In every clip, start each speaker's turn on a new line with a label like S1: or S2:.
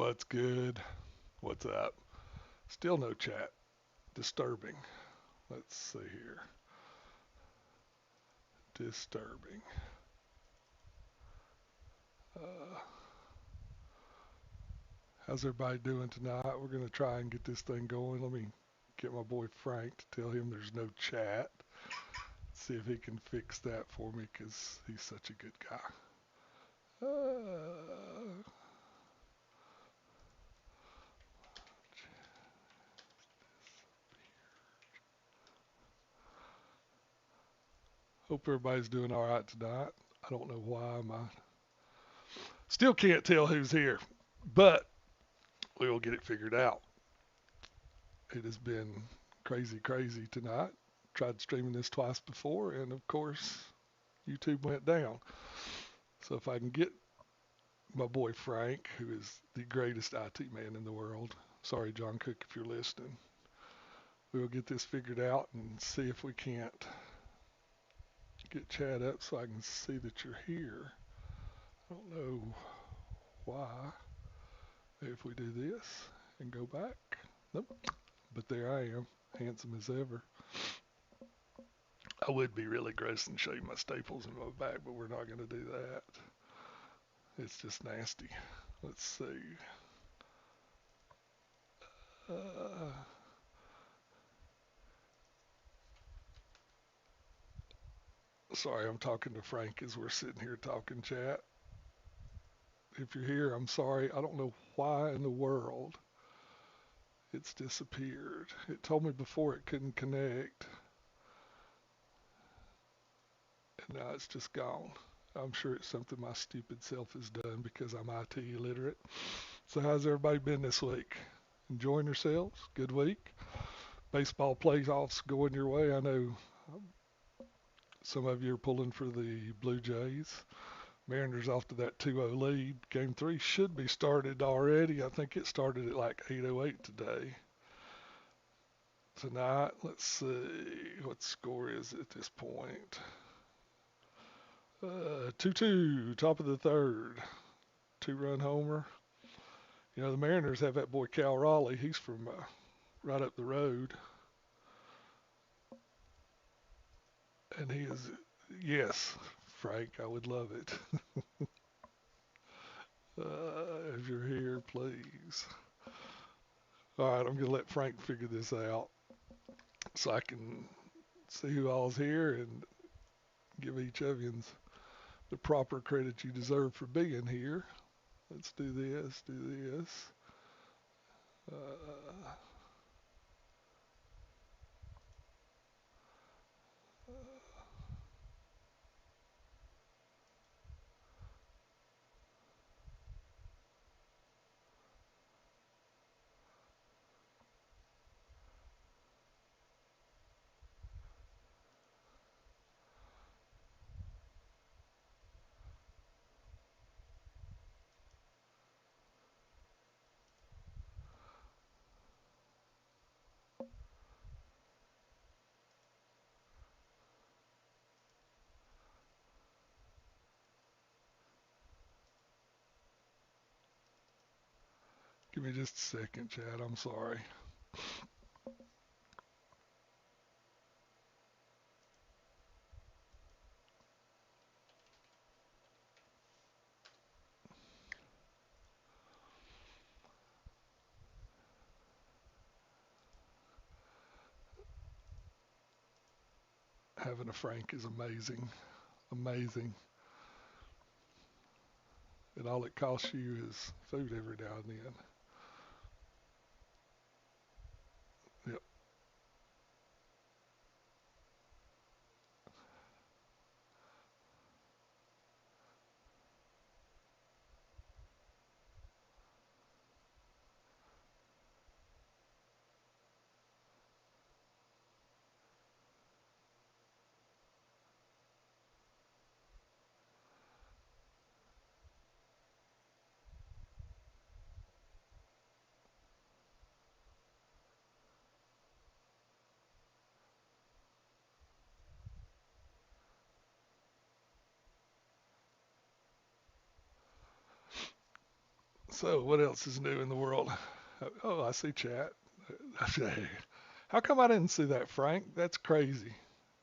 S1: What's good? What's up? Still no chat. Disturbing. Let's see here. Disturbing. Uh, how's everybody doing tonight? We're going to try and get this thing going. Let me get my boy Frank to tell him there's no chat. See if he can fix that for me because he's such a good guy. Uh, hope everybody's doing all right tonight. I don't know why my still can't tell who's here, but we will get it figured out. It has been crazy, crazy tonight. Tried streaming this twice before, and of course, YouTube went down. So if I can get my boy Frank, who is the greatest IT man in the world, sorry, John Cook, if you're listening, we will get this figured out and see if we can't get chat up so I can see that you're here. I don't know why. Maybe if we do this and go back. Nope. But there I am, handsome as ever. I would be really gross and show you my staples in my back, but we're not going to do that. It's just nasty. Let's see. Uh, sorry, I'm talking to Frank as we're sitting here talking chat. If you're here, I'm sorry. I don't know why in the world it's disappeared. It told me before it couldn't connect, and now it's just gone. I'm sure it's something my stupid self has done because I'm IT illiterate. So how's everybody been this week? Enjoying yourselves? Good week? Baseball playoffs going your way? I know some of you are pulling for the Blue Jays. Mariners off to that 2-0 lead. Game 3 should be started already. I think it started at like 8:08 today. Tonight, let's see what score is at this point. 2-2, top of the third. Two-run homer. You know, the Mariners have that boy Cal Raleigh. He's from right up the road. And he is, yes, Frank, I would love it. If you're here, please. All right, I'm going to let Frank figure this out so I can see who all's here and give each of you the proper credit you deserve for being here. Let's do this, do this. Uh, give me just a second, Chad. I'm sorry. Having a Frank is amazing, amazing. And all it costs you is food every now and then. Yep. So, what else is new in the world? Oh, I see chat. How come I didn't see that, Frank? That's crazy.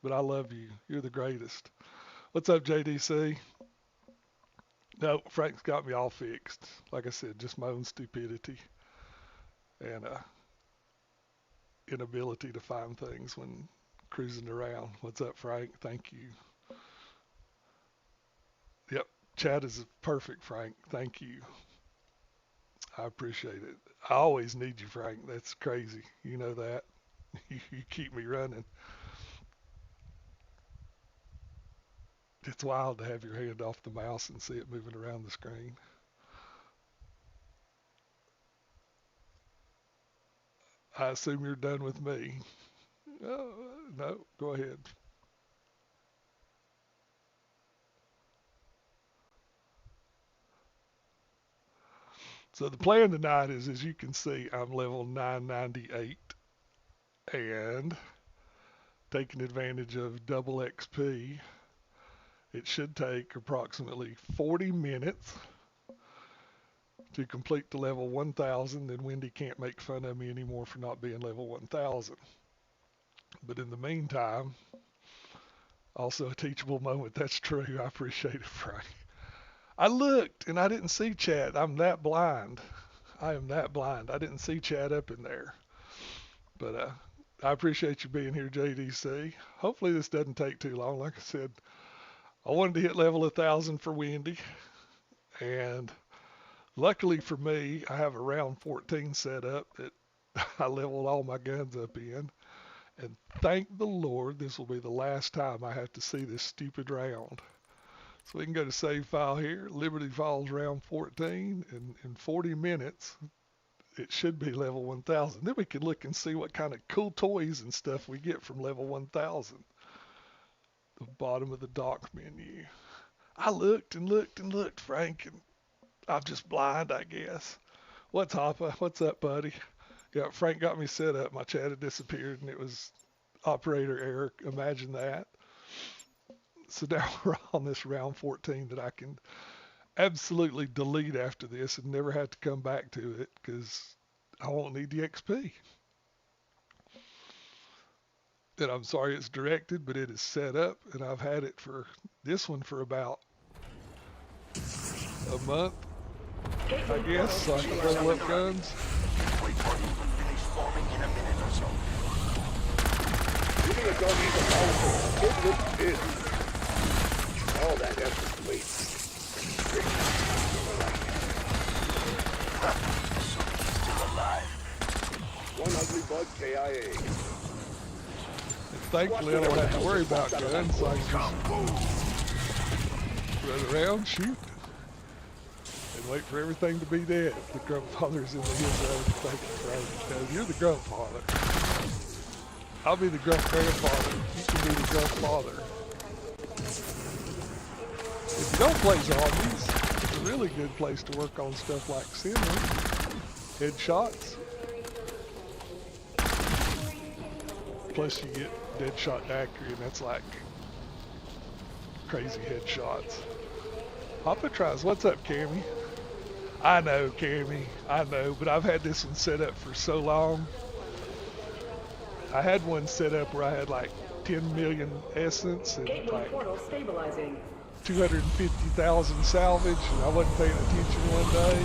S1: But I love you. You're the greatest. What's up, JDC? No, Frank's got me all fixed. Like I said, just my own stupidity and inability to find things when cruising around. What's up, Frank? Thank you. Yep, chat is perfect, Frank. Thank you. I appreciate it. I always need you, Frank. That's crazy. You know that. You keep me running. It's wild to have your hand off the mouse and see it moving around the screen. I assume you're done with me. No, go ahead. So the plan tonight is, as you can see, I'm level 998 and taking advantage of double XP. It should take approximately 40 minutes to complete the level 1000. Then Wendy can't make fun of me anymore for not being level 1000. But in the meantime, also a teachable moment. That's true. I appreciate it, Frank. I looked and I didn't see chat. I'm that blind. I am that blind. I didn't see chat up in there. But I appreciate you being here, JDC. Hopefully this doesn't take too long. Like I said, I wanted to hit level 1000 for Wendy. And luckily for me, I have a round 14 set up that I leveled all my guns up in. And thank the Lord, this will be the last time I have to see this stupid round. So we can go to save file here, Liberty Falls round 14, and in 40 minutes, it should be level 1000. Then we can look and see what kind of cool toys and stuff we get from level 1000. The bottom of the dock menu. I looked and looked and looked, Frank, and I'm just blind, I guess. What's Hoppa? What's up, buddy? Yeah, Frank got me set up. My chat had disappeared, and it was operator error. Imagine that. So now we're on this round 14 that I can absolutely delete after this and never have to come back to it because I won't need the XP. And I'm sorry it's directed, but it is set up, and I've had it for this one for about a month, I guess, so I can level up guns.
S2: Wait for even place forming in a minute or so.
S3: Giving a gun is a powerful. It looks busy. All that effort to wait.
S2: Still alive.
S3: One ugly bug KIA.
S1: And thankfully, I don't have to worry about guns, so I can just run around, shoot, and wait for everything to be dead. The grandfather's in the hill zone. Thank you, Frank. Now, you're the grandfather. I'll be the grandfather. You can be the grandfather. If you don't play zombies, it's a really good place to work on stuff like Simmer, headshots. Plus you get deadshot accuracy, and that's like crazy headshots. Papa tries. What's up, Cammy? I know, Cammy. I know, but I've had this one set up for so long. I had one set up where I had like 10 million essence and like 250,000 salvage, and I wasn't paying attention one day.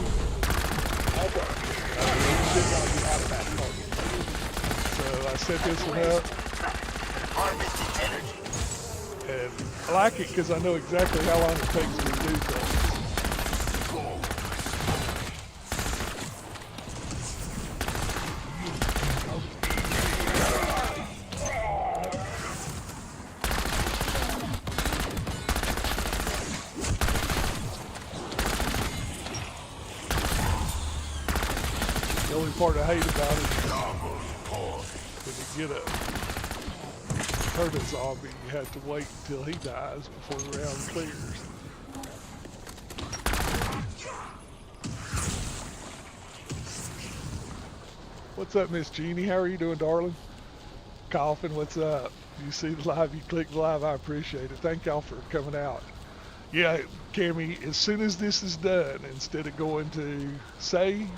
S1: So I set this one up, and I like it because I know exactly how long it takes me to do things. The only part I hate about it is when you hurt a zombie, you have to wait until he dies before the round clears. What's up, Miss Jeannie? How are you doing, darling? Coffin, what's up? You see the live, you click the live, I appreciate it. Thank y'all for coming out. Yeah, Cammy, as soon as this is done, instead of going to save,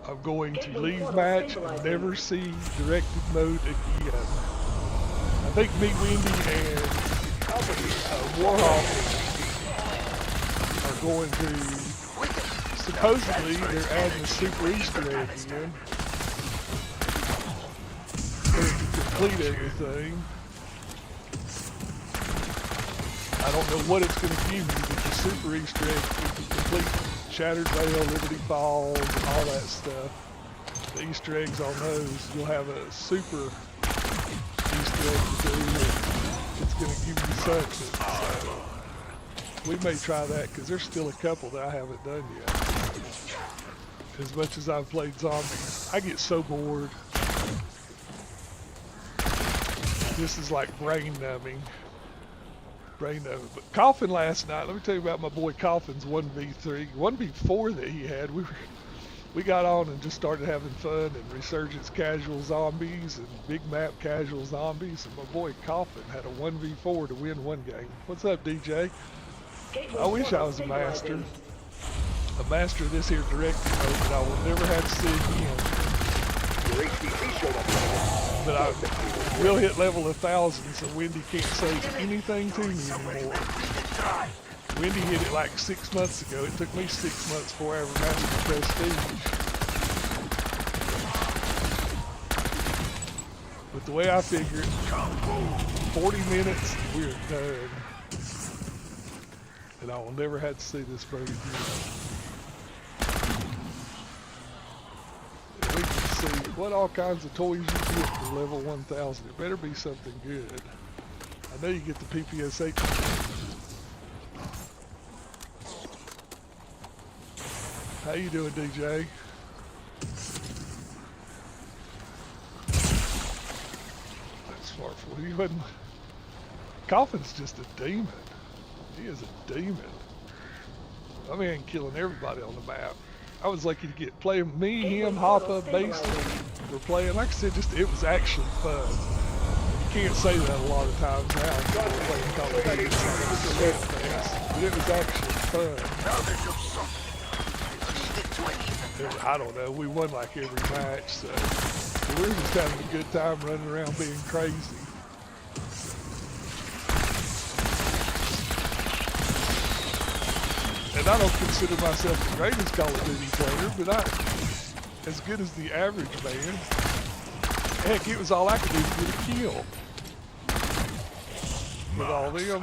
S1: I'm going to leave match and never see directed mode again. I think me, Wendy, and Warhawk are going to, supposedly, they're adding a super Easter egg again. To complete everything. I don't know what it's going to give you, but the super Easter egg, if you complete Shattered Veil, Liberty Falls, and all that stuff, the Easter eggs on those, you'll have a super Easter egg to do, and it's going to give you something. So we may try that, because there's still a couple that I haven't done yet. As much as I've played zombies, I get so bored. This is like brain numbing. But Coffin last night, let me tell you about my boy Coffin's 1v3, 1v4 that he had. We got on and just started having fun and Resurgence casual zombies and big map casual zombies. And my boy Coffin had a 1v4 to win one game. What's up, DJ? I wish I was a master of this here directing mode, but I will never have to see again.
S3: Your HVC showed up.
S1: But I will hit level 1,000, so Wendy can't say anything to me anymore. Wendy hit it like 6 months ago. It took me 6 months before I ever mastered Prestige. But the way I figure it, 40 minutes, we're done. And I will never have to see this bird again. We can see what all kinds of toys you get for level 1,000. It better be something good. I know you get the PPSH. How you doing, DJ? That's far for you. Coffin's just a demon. He is a demon. I mean, killing everybody on the map. I was lucky to get playing me, him, Hoppa, Basin. We're playing. Like I said, it was actually fun. You can't say that a lot of times now. We're playing Call of Duty. But it was actually fun. I don't know. We won like every match, so we were just having a good time running around being crazy. And I don't consider myself the greatest Call of Duty player, but I'm as good as the average man. Heck, it was all I could do to get a kill. With all them.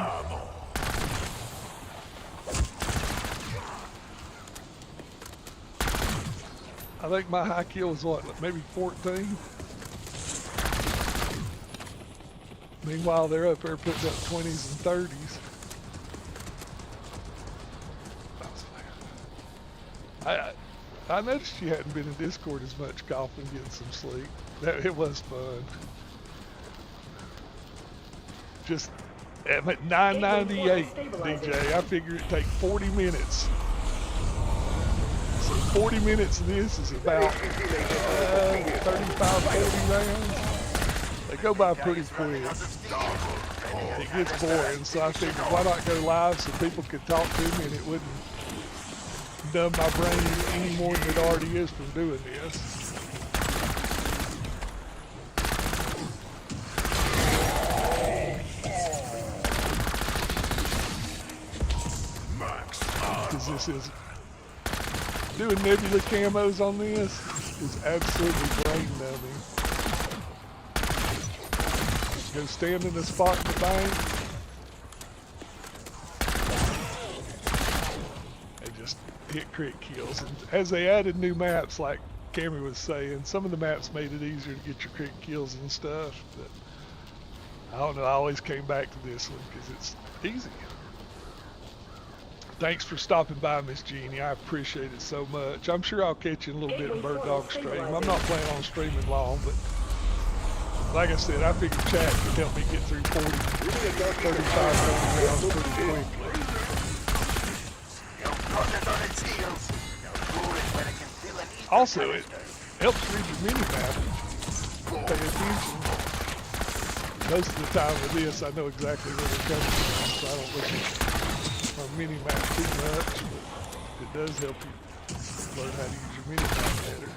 S1: I think my high kill was what, maybe 14? Meanwhile, they're up there putting up 20s and 30s. I noticed you hadn't been in Discord as much, Coffin, getting some sleep. It was fun. Just I'm at 998, DJ. I figure it'd take 40 minutes. So 40 minutes of this is about 35, 40 rounds. They go by pretty quick. It gets boring, so I figured why not go live so people could talk to me and it wouldn't numb my brain any more than it already is from doing this. Because this is doing nebula camos on this is absolutely brain numbing. Go stand in a spot in the bank and just hit crit kills. And as they added new maps, like Cammy was saying, some of the maps made it easier to get your crit kills and stuff. But I don't know, I always came back to this one because it's easy. Thanks for stopping by, Miss Jeannie. I appreciate it so much. I'm sure I'll catch you in a little bit in Bird Dog stream. I'm not planning on streaming long, but like I said, I figured chat could help me get through 40, 35, 40 rounds pretty quickly. Also, it helps read your mini-map. Pay attention. Most of the time with this, I know exactly where they're coming from, so I don't look at it. or mini map too much, but it does help you learn how to use your mini map better.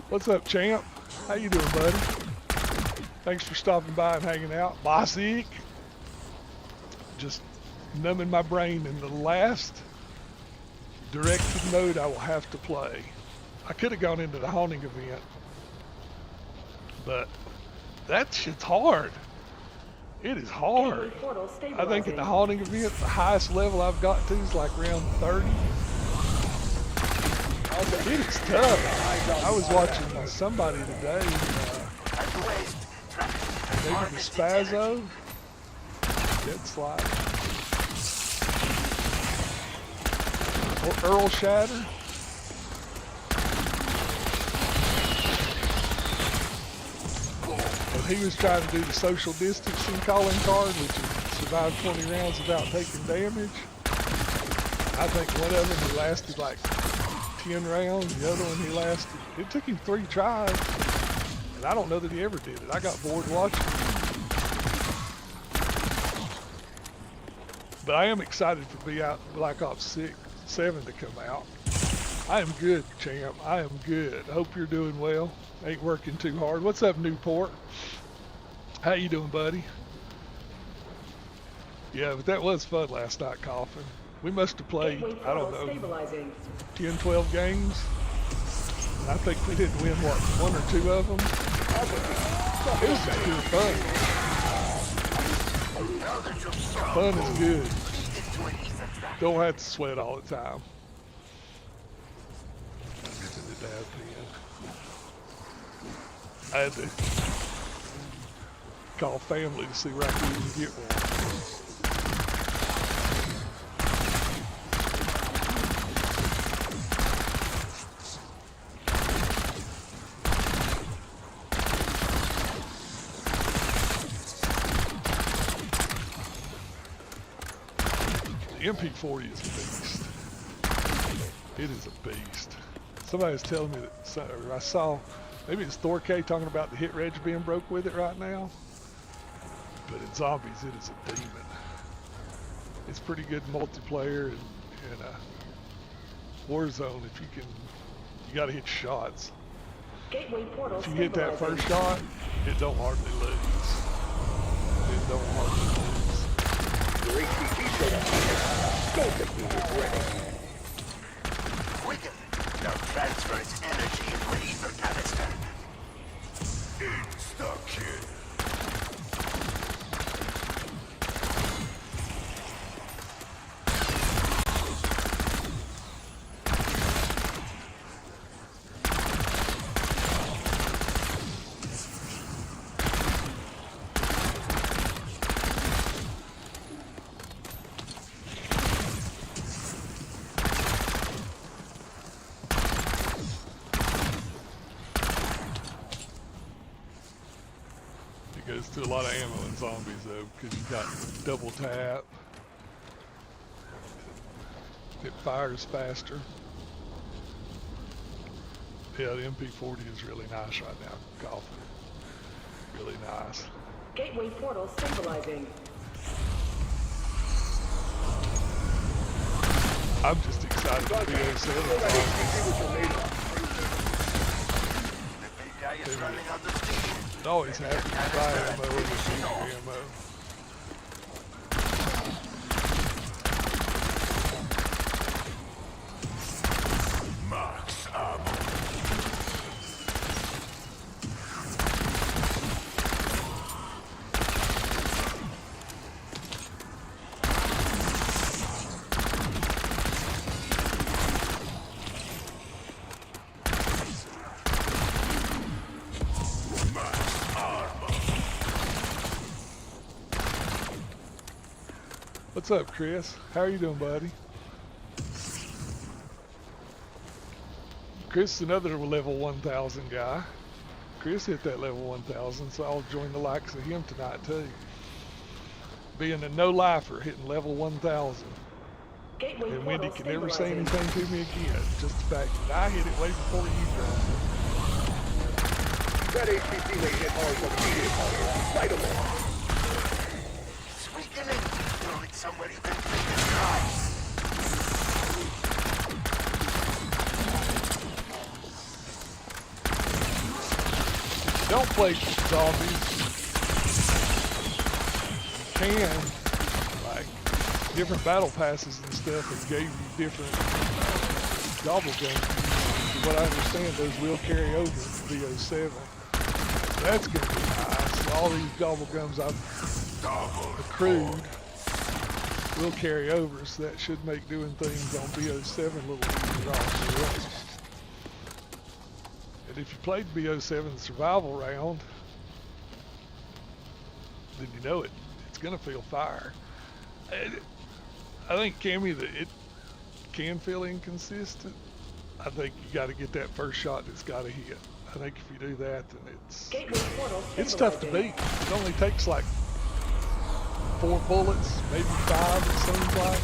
S1: What's up, champ? How you doing, buddy? Thanks for stopping by and hanging out. Bossic. Just numbing my brain in the last directed mode I will have to play. I could have gone into the haunting event, but that shit's hard. It is hard. I think at the haunting event, the highest level I've got to is like around 30. It is tough. I was watching somebody today, maybe the Spazzo, Dead Slide, or Earl Shatter. And he was trying to do the social distancing calling card, which is survive 20 rounds without taking damage. I think one of them he lasted like 10 rounds, the other one he lasted, it took him 3 tries, and I don't know that he ever did it. I got bored watching it. But I am excited for Black Ops 7 to come out. I am good, champ. I am good. Hope you're doing well. Ain't working too hard. What's up, Newport? How you doing, buddy? Yeah, but that was fun last night, Coffin. We must have played, I don't know, 10, 12 games. And I think we didn't win, what, 1 or 2 of them? It was just pure fun. Fun is good. Don't have to sweat all the time. Get to the dad pen. I had to call family to see where I could even get one. The MP40 is a beast. It is a beast. Somebody was telling me that, I saw, maybe it's Thor K talking about the hit reg being broke with it right now. But in zombies, it is a demon. It's pretty good multiplayer and Warzone. If you can, you gotta hit shots. If you hit that first shot, it don't hardly lose. It don't hardly lose.
S3: Your HPG showed up. Don't think you regret it.
S2: Quicken. Now transfer its energy into an ether canister. Insta-kill.
S1: Goes to a lot of ammo in zombies though, because you got double tap. It fires faster. Yeah, the MP40 is really nice right now, Coffin. Really nice.
S4: Gateway portal stabilizing.
S1: I'm just excited to be able to sell it.
S2: The big guy is running out of steam.
S1: Always happy to buy ammo or receive ammo.
S2: Max ammo.
S1: What's up, Chris? How are you doing, buddy? Chris is another level 1000 guy. Chris hit that level 1000, so I'll join the likes of him tonight too. being a no-lifer, hitting level 1,000.
S4: Gateway
S1: And Wendy
S4: portal
S1: can never say
S4: stabilizing.
S1: anything to me again. Just the fact that I hit it way before you did.
S3: That HPC may hit all your immediate targets. Fight them all.
S2: It's weakening. Throw it somewhere even big as Christ.
S1: Don't play zombies. You can, like, different battle passes and stuff that gave you different gobble guns. From what I understand, those will carry over to VO7. That's going to be nice. All these gobble guns I've accrued will carry over, so that should make doing things on VO7 a little easier also. And if you played VO7 survival round, then you know it. It's going to feel fire. I think, Cammy, that it can feel inconsistent. I think you got to get that first shot that's got to hit. I think if you do that, then
S4: Gateway portal
S1: it's tough to
S4: stabilizing.
S1: beat. It only takes like 4 bullets, maybe 5 it seems like.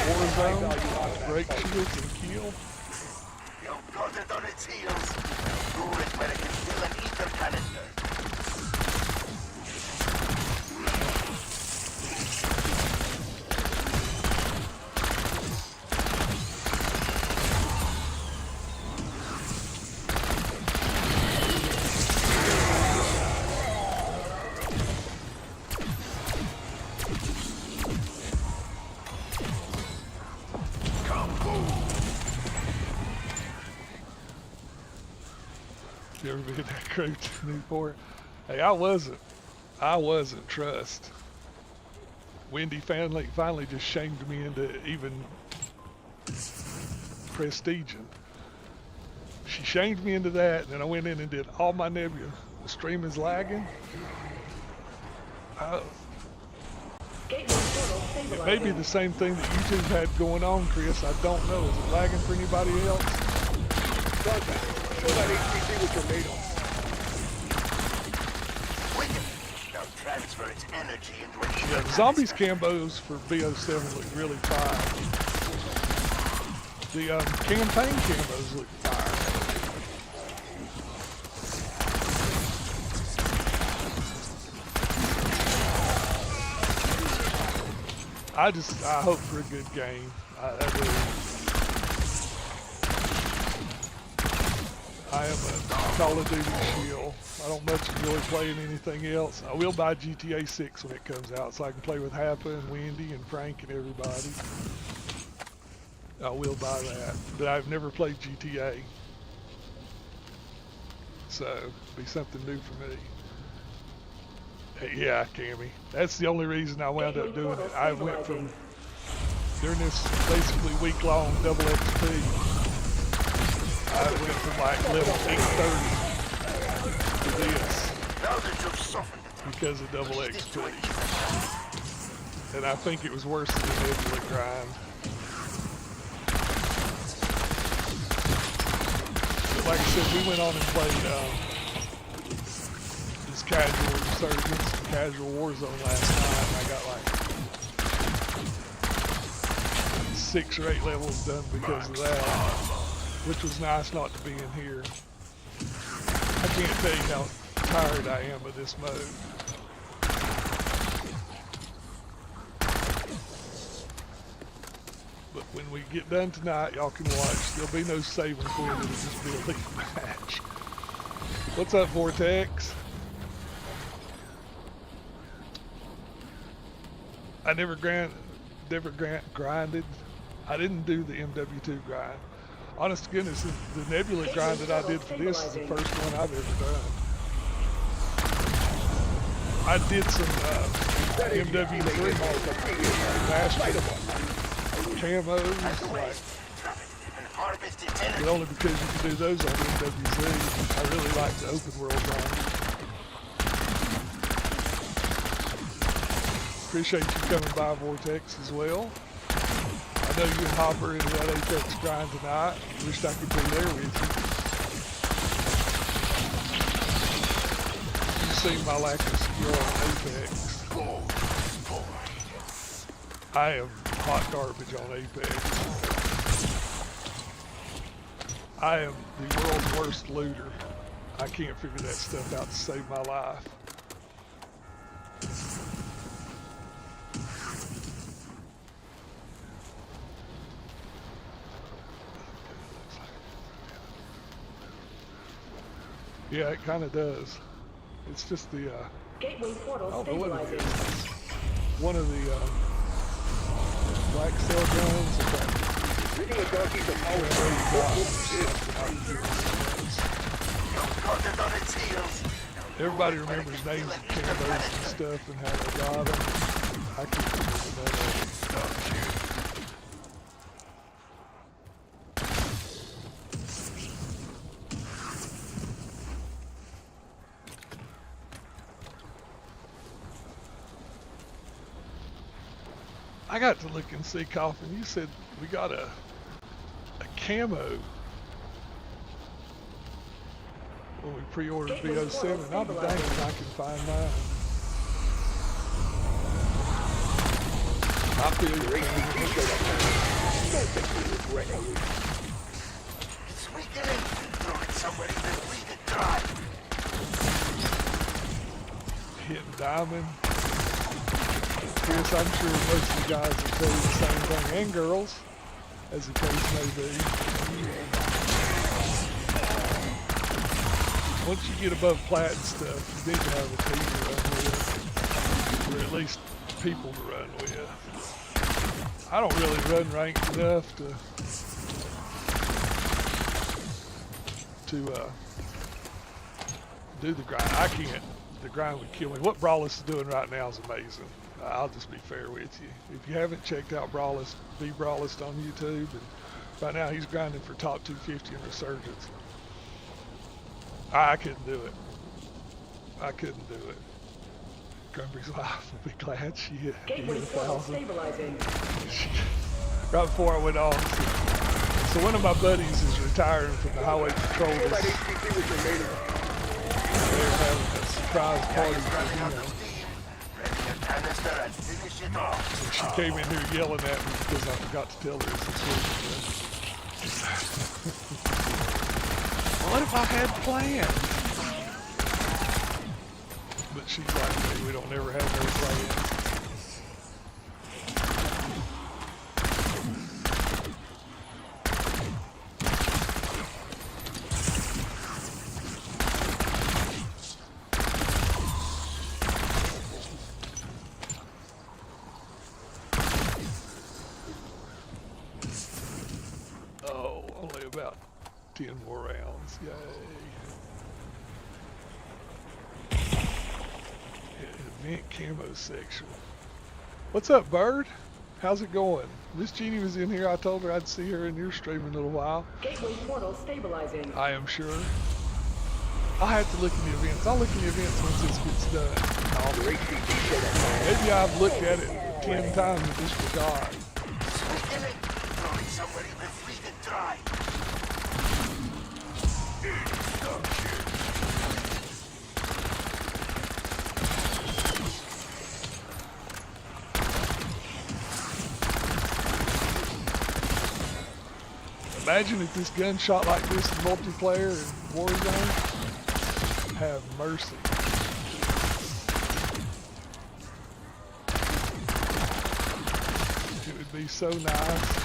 S1: Warzone, break shields and kill.
S2: You got it on its heels. Do it where it can fill an ether canister.
S1: You ever been that crew to Newport? Hey, I wasn't trust. Wendy finally just shamed me into even prestiging. She shamed me into that, and then I went in and did all my nebula. The stream is lagging.
S4: Gateway portal
S1: It may be
S4: stabilizing.
S1: the same thing that YouTube had going on, Chris. I don't know. Is it lagging for anybody else?
S3: Contact. Show that HPC what you're made of.
S2: Weakening. Now transfer its energy into an ether
S1: Yeah, the zombies
S2: canister.
S1: cambos for BO7 look really fire. The campaign cambos look fire. I hope for a good game. I do. I am a Call of Duty shield. I don't much enjoy playing anything else. I will buy GTA 6 when it comes out so I can play with Happa and Wendy and Frank and everybody. I will buy that. But I've never played GTA. So, it'll be something new for me. Yeah, Cammy. That's the only reason I wound up doing it. I went from, during this basically week-long double XP, I went from like level 830 to this
S2: Now that you've softened it,
S1: because of double
S2: feed it to an
S1: XP.
S2: ether canister.
S1: And I think it was worse than the nebula grind. But like I said, we went on and played this casual, started doing some casual Warzone last night, and I got like 6 or 8 levels done because of that, which was nice not to be in here. I can't tell you how tired I am of this mode. But when we get done tonight, y'all can watch. There'll be no saving for it. It'll just be a league match. What's up, Vortex? I never grinded. I didn't do the MW2 grind. Honest to goodness, the Nebula grind that I did for this is the first one I've ever done. I did some MW3 master camos, like,
S2: And harvest its
S1: but
S2: energy.
S1: only because you can do those on MWZ. I really like the open world grind. Appreciate you coming by, Vortex, as well. I know you and Hopper into that Apex grind tonight. Wished I could be there with you. You've seen my lack of skill on Apex. I am hot garbage on Apex. I am the world's worst looter. I can't figure that stuff out to save my life. Yeah, it kind of does. It's just the,
S4: Gateway portal
S1: I don't know what it
S4: stabilizing.
S1: is. One of the black cell guns.
S3: Reading a donkey's a power
S2: Caught it on its heels.
S1: Everybody remembers names of camos and stuff and how they got them. I can't remember none of it. I got to look and see, Coffin. You said we got a camo when we pre-ordered VO7. I'll be danged if I can find mine. I feel your pain.
S3: Don't think we regret it.
S2: It's weakening. Throw it somewhere even we can try.
S1: Hitting diamond. Yes, I'm sure most of the guys will tell you the same thing, and girls, as the case may be. Once you get above plat and stuff, you need to have a team to run with, or at least people to run with. I don't really run ranked enough to do the grind. I can't. The grind would kill me. What Brawless is doing right now is amazing. I'll just be fair with you. If you haven't checked out Brawless, be Brawless on YouTube, and right now he's grinding for top 250 in Resurgence. I couldn't do it. I couldn't do it. Grumpy's wife will be glad she hit
S4: Gateway portal
S1: 1,000.
S4: stabilizing.
S1: Right before I went on. So one of my buddies is retiring from the highway patrol.
S3: That HPC was your main.
S1: They're having a surprise party for him.
S2: Canister and finish it off.
S1: And she came in here yelling at me because I forgot to tell her it's this week. What if I had plans? But she's like me, we don't ever have no plans. Oh, only about 10 more rounds. Yay. Event camo section. What's up, Bird? How's it going? Miss Jeannie was in here. I told her I'd see her in your stream in a little while.
S4: Gateway portal stabilizing.
S1: I am sure. I'll have to look in the events. I'll look in the events once this gets done.
S3: Your HPC showed up.
S1: Maybe I've looked at it 10 times and just forgot.
S2: It's weakening. Throw it somewhere even we can try.
S1: Imagine if this gun shot like this in multiplayer in Warzone. Have mercy. It would be so nice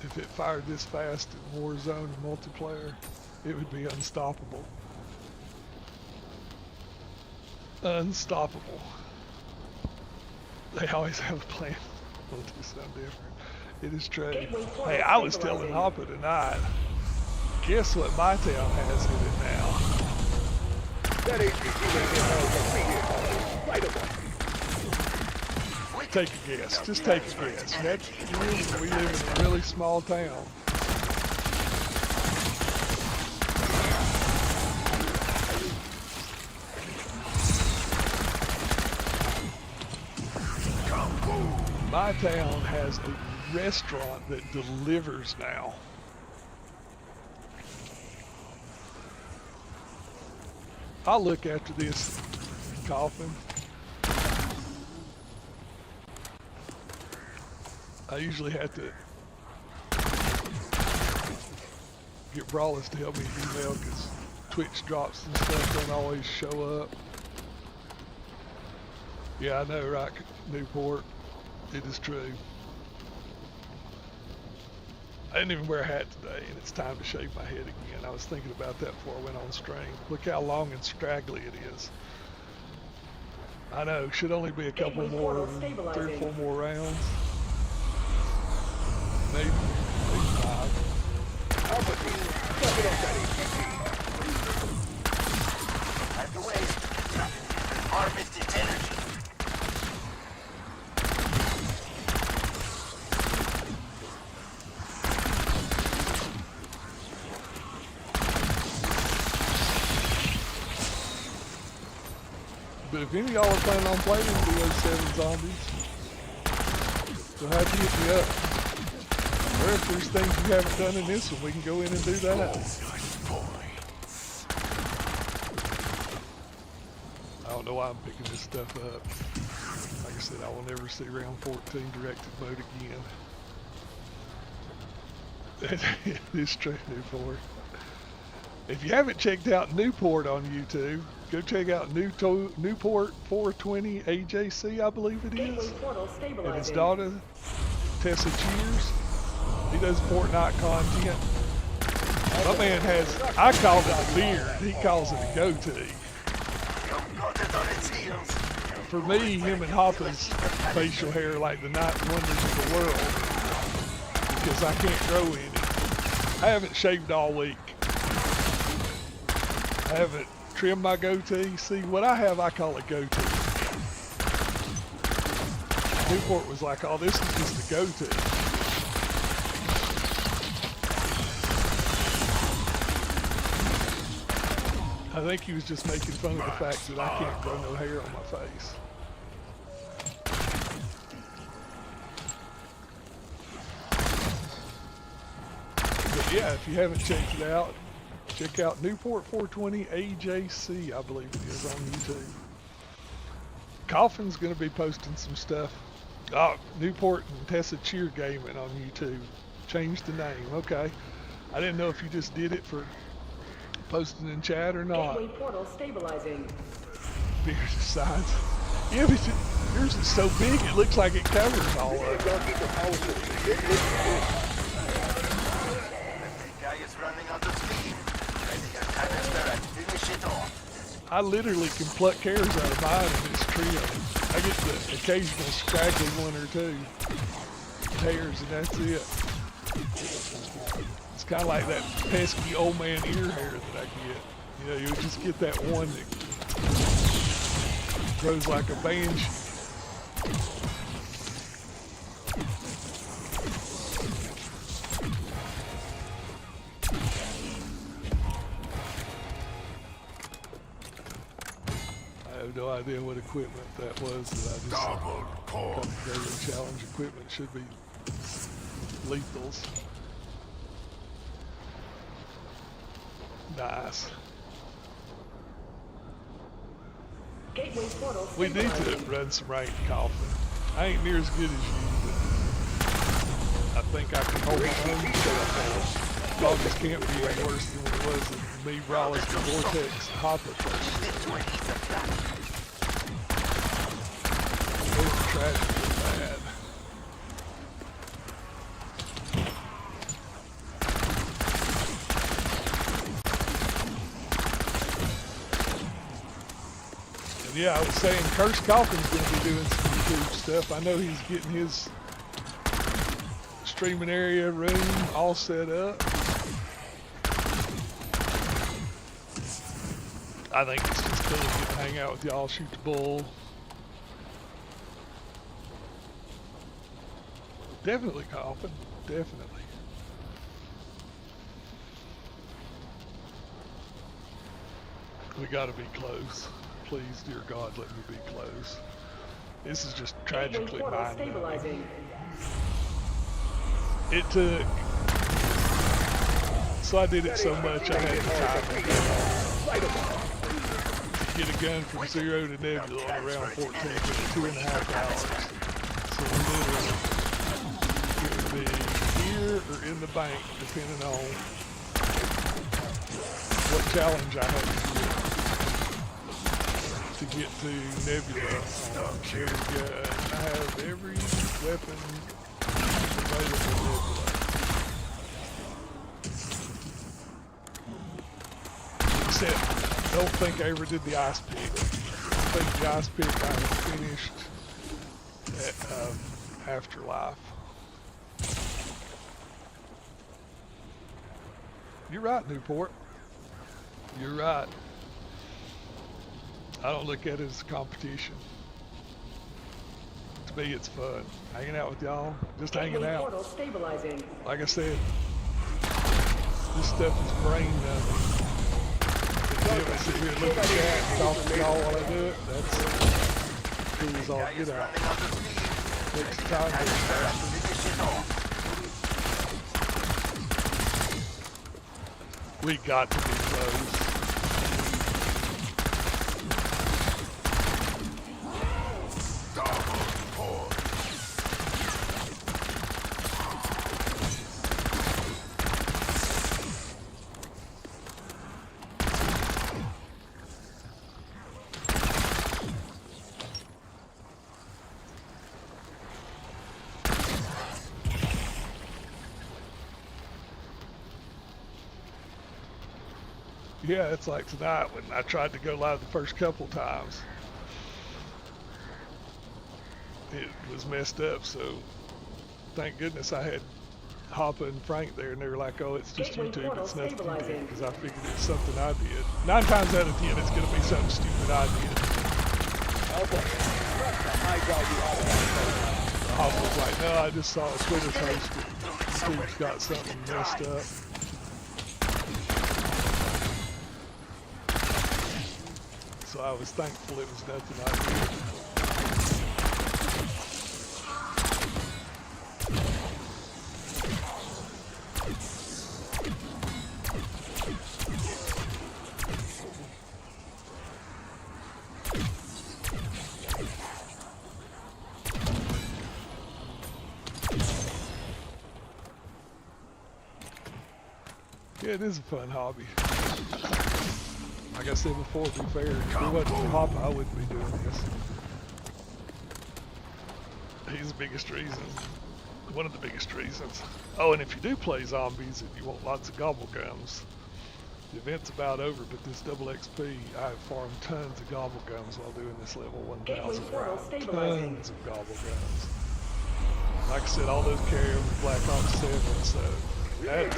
S1: if it fired this fast in Warzone and multiplayer. It would be unstoppable. Unstoppable. They always have a plan. We'll do something different. It is true. Hey, I was telling Hopper tonight. Guess what my town has in it now?
S3: That HPC was right away.
S1: Take a guess. Just take a guess. We live in a really small town. My town has a restaurant that delivers now. I'll look after this Coffin. I usually have to get Brawlers to help me email because Twitch drops and stuff don't always show up. Yeah, I know, right, Newport? It is true. I didn't even wear a hat today, and it's time to shave my head again. I was thinking about that before I went on stream. Look how long and straggly it is. I know, should only be a couple more, 3 or 4 more rounds. Maybe 5.
S3: Alpha team, suck it up, Daddy. Pixie.
S2: Time to waste. Harvest its energy.
S1: But if any of y'all are planning on playing BO7 zombies, you'll have to hit me up. Or if there's things you haven't done in this one, we can go in and do that. I don't know why I'm picking this stuff up. Like I said, I will never see round 14 directed mode again. It's true, Newport. If you haven't checked out Newport on YouTube, go check out Newport 420 AJC, I believe it
S4: Gateway
S1: is.
S4: portal
S1: And his
S4: stabilizing.
S1: daughter, Tessa Cheers. He does Fortnite content. My man has, I call it a beard, he calls it a goatee.
S2: Got it on its heels.
S1: For me, him and Hoppa's facial hair are like the night wonders of the world. Because I can't grow any. I haven't shaved all week. I haven't trimmed my goatee. See, what I have, I call a goatee. Newport was like, oh, this is just a goatee. I think he was just making fun of the fact that I can't grow no hair on my face. But yeah, if you haven't checked it out, check out Newport 420 AJC, I believe it is, on YouTube. Coffin's going to be posting some stuff. Oh, Newport and Tessa Cheer Gaming on YouTube. Changed the name, okay. I didn't know if you just did it for posting in chat or not.
S4: Gateway portal stabilizing.
S1: Beard signs. Yeah, but yours is so big it looks like it covers all of it.
S3: Don't keep the power source. It looks good.
S2: The guy is running out of steam. Ready a canister and finish it off.
S1: I literally can pluck hairs out of mine and it's trio. I get the occasional scraggly one or two hairs and that's it. It's kind of like that pesky old man ear hair that I get. You know, you just get that one that grows like a banshee. I have no idea what equipment that was that I just got. Daily challenge equipment should be lethals. Nice.
S4: Gateway portal
S1: We need to
S4: stabilizing.
S1: run some ranked Coffin. I ain't near as good as you, but I think I can hold my own. August can't be any worse than what it was in me, Brawlers, the Vortex, Hopper first.
S2: This way is a trap.
S1: Those are tragically bad. And yeah, I was saying Curse Coffin's going to be doing some YouTube stuff. I know he's getting his streaming area room all set up. I think it's just cool to get to hang out with y'all, shoot the bull. Definitely Coffin, definitely. We gotta be close. Please, dear God, let me be close. This is just
S4: Gateway
S1: tragically
S4: portal
S1: mind numbing.
S4: stabilizing.
S1: It took, so I did it so much I had to time it to get a gun from 0 to Nebula on around 14 for 2.5 hours. So literally, it would be here or in the bank, depending on what challenge I had to get to Nebula. Every gun. I have every weapon available in Nebula. Except, I don't think I ever did the ice pick. I think the ice pick I finished at Afterlife. You're right, Newport. You're right. I don't look at it as a competition. To me, it's fun. Hanging out with y'all, just hanging
S4: Gateway
S1: out.
S4: portal stabilizing.
S1: Like I said, this stuff is brain numbing. To be able to sit here and look at chat and talk to y'all while I do it, that's cool as all get out. Takes time to we got to be close. Yeah, it's like tonight when I tried to go live the first couple times. It was messed up, so thank goodness I had Hoppa and Frank there, and they were like, oh, it's just
S4: Gateway
S1: YouTube,
S4: portal
S1: it's nothing you did,
S4: stabilizing.
S1: because I figured it's something I did. 9 times out of 10, it's going to be something stupid I did.
S3: Okay. I got you out of that.
S1: Hoppa was like, no, I just saw a Twitter post that YouTube's got something messed up. So I was thankful it was nothing I did. Yeah, it is a fun hobby. Like I said before, to be fair, if it wasn't for Hoppa, I wouldn't be doing this. He's the biggest reason. One of the biggest reasons. Oh, and if you do play zombies and you want lots of gobble gums, the event's about over, but this double XP, I have farmed tons of gobble gums while doing this level 1000
S4: portal
S1: round.
S4: stabilizing.
S1: Tons of gobble gums. Like I said, all those carry over to Black Ops 7, so that's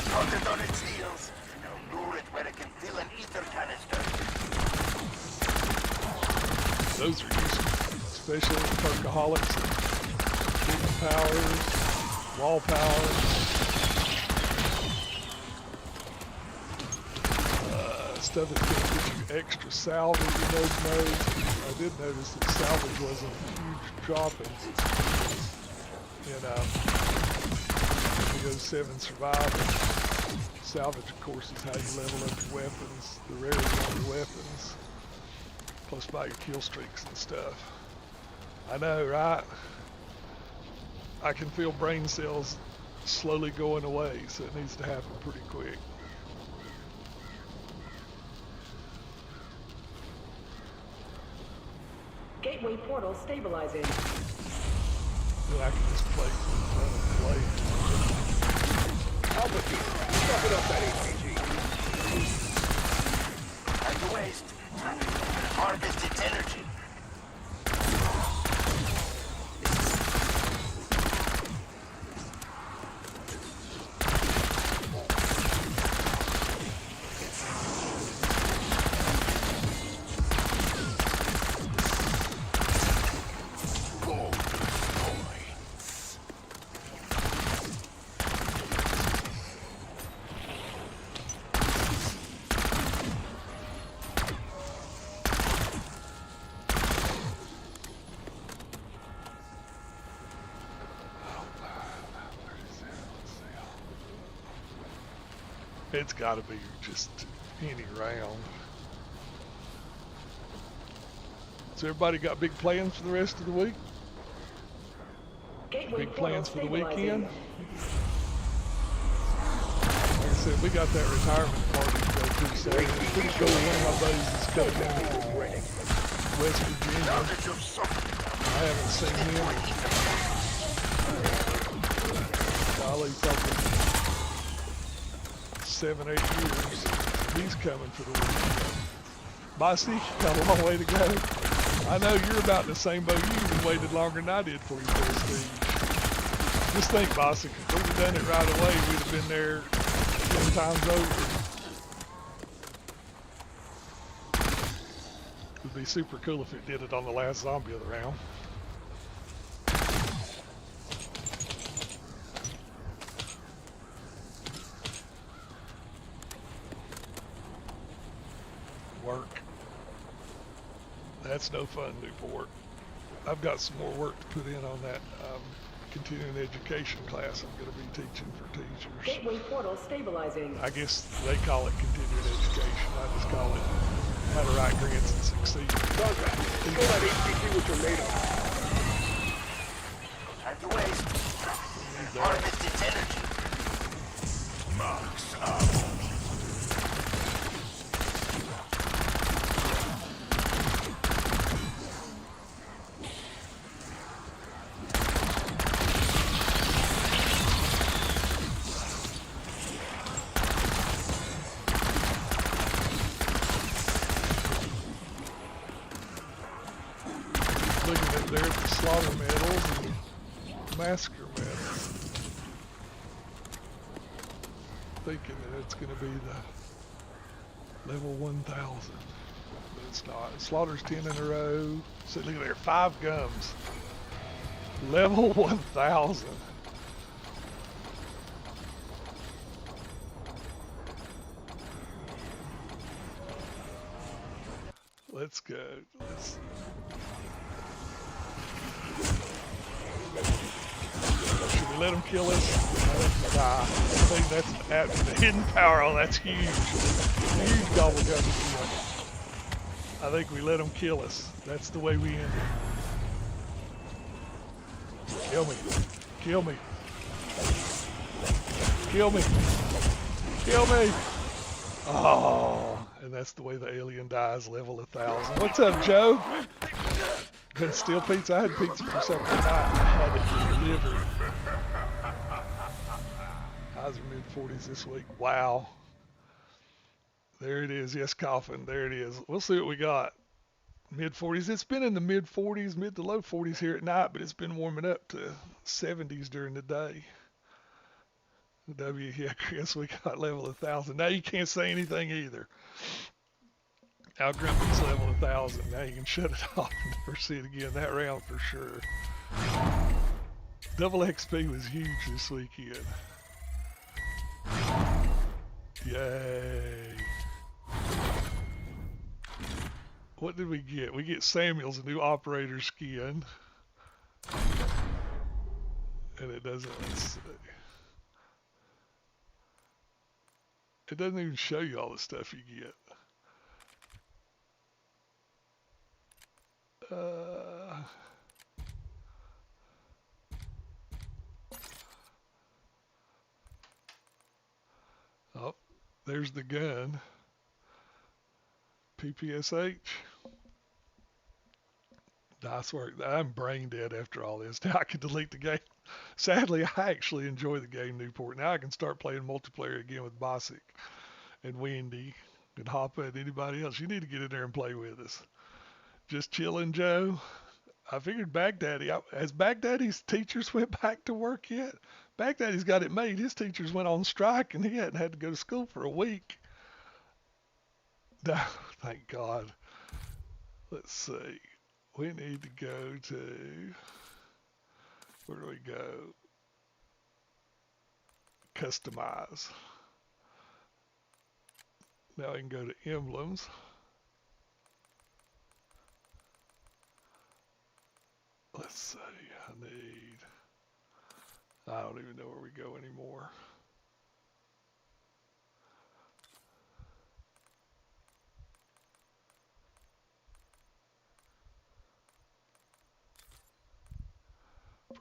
S2: Hold it on its heels. Now lure it where it can fill an ether canister.
S1: those are useful, especially in Perkaholics, hidden powers, wall powers. Stuff that's going to get you extra salvage in those modes. I did notice that salvage was a huge drop in Windows 7 survival. Salvage, of course, is how you level up your weapons, the rarity on your weapons, plus by your kill streaks and stuff. I know, right? I can feel brain cells slowly going away, so it needs to happen pretty quick.
S4: Gateway portal stabilizing.
S1: Then I can just play play.
S3: Alpha team, step it up that APG.
S2: At the waste. Harvest its energy.
S1: It's got to be just any round. So everybody got big plans for the rest of the week?
S4: Gateway
S1: Big
S4: portal
S1: plans for the
S4: stabilizing.
S1: weekend? Like I said, we got that retirement party to go to Saturday. It's pretty cool. One of my buddies is coming down from West Virginia. I haven't seen him in probably 7, 8 years. He's coming for the weekend. Bossy, got a long way to go. I know you're about in the same boat. You even waited longer than I did for you Prestige. Just think, Bossy, if we'd have done it right away, we'd have been there 10 times over. It would be super cool if it did it on the last zombie of the round. Work. That's no fun, Newport. I've got some more work to put in on that continuing education class I'm going to be teaching for teachers.
S4: Gateway portal stabilizing.
S1: I guess they call it continuing education. I just call it how to write grants and succeed.
S3: Contract. Control that HPC with your radar.
S2: Time to waste. Harvest its energy. Max out.
S1: Looking at there at the slaughter medals and massacre medals. Thinking that it's going to be the level 1000, but it's not. Slaughter's 10 in a row. So look at there, 5 gums. Level 1000. Let's go. Should we let them kill us? Let them die. I think that's the hidden power. Oh, that's huge. Huge gobble gun kill. I think we let them kill us. That's the way we end it. Kill me. Kill me. Kill me. Kill me. Oh, and that's the way the alien dies, level 1000. What's up, Joe? Been still pizza? I had pizza for supper tonight. I had it delivered. How's your mid-40s this week? Wow. There it is. Yes, Coffin. There it is. We'll see what we got. Mid-40s. It's been in the mid-40s, mid to low 40s here at night, but it's been warming up to 70s during the day. Yeah, Chris, we got level 1000. Now you can't say anything either. Al Grumpy's level 1000. Now you can shut it off and never see it again. That round for sure. Double XP was huge this weekend. Yay. What did we get? We get Samuel's new operator skin. And it doesn't, let's see. It doesn't even show you all the stuff you get. Oh, there's the gun. PPSH. Nice work. I'm brain dead after all this. Now I can delete the game. Sadly, I actually enjoy the game, Newport. Now I can start playing multiplayer again with Bosick and Wendy and Hoppa and anybody else. You need to get in there and play with us. Just chilling, Joe. I figured Baghdaddy. Has Baghdaddy's teachers went back to work yet? Baghdaddy's got it made. His teachers went on strike and he hadn't had to go to school for a week. No, thank God. Let's see. We need to go to, where do we go? Customize. Now we can go to emblems. Let's see, I don't even know where we go anymore.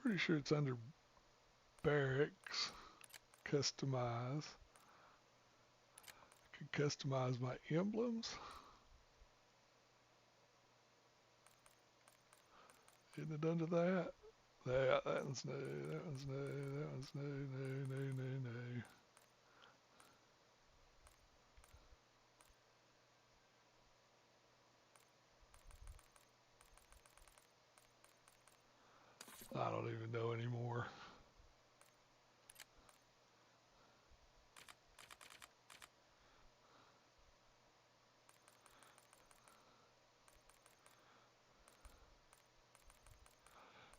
S1: pretty sure it's under barracks. Customize. I can customize my emblems. Isn't it under that? That one's no, that one's no, that one's no, no, no, no, no. I don't even know anymore.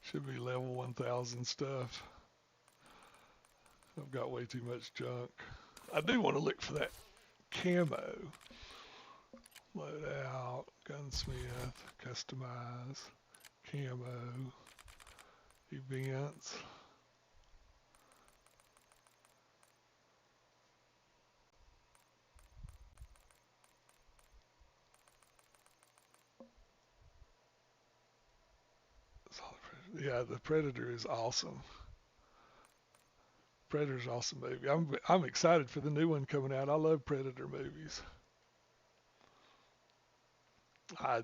S1: Should be level 1000 stuff. I've got way too much junk. I do want to look for that camo. Load out, gunsmith, customize, camo, events. Yeah, the Predator is awesome. Predator's awesome movie. I'm excited for the new one coming out. I love Predator movies.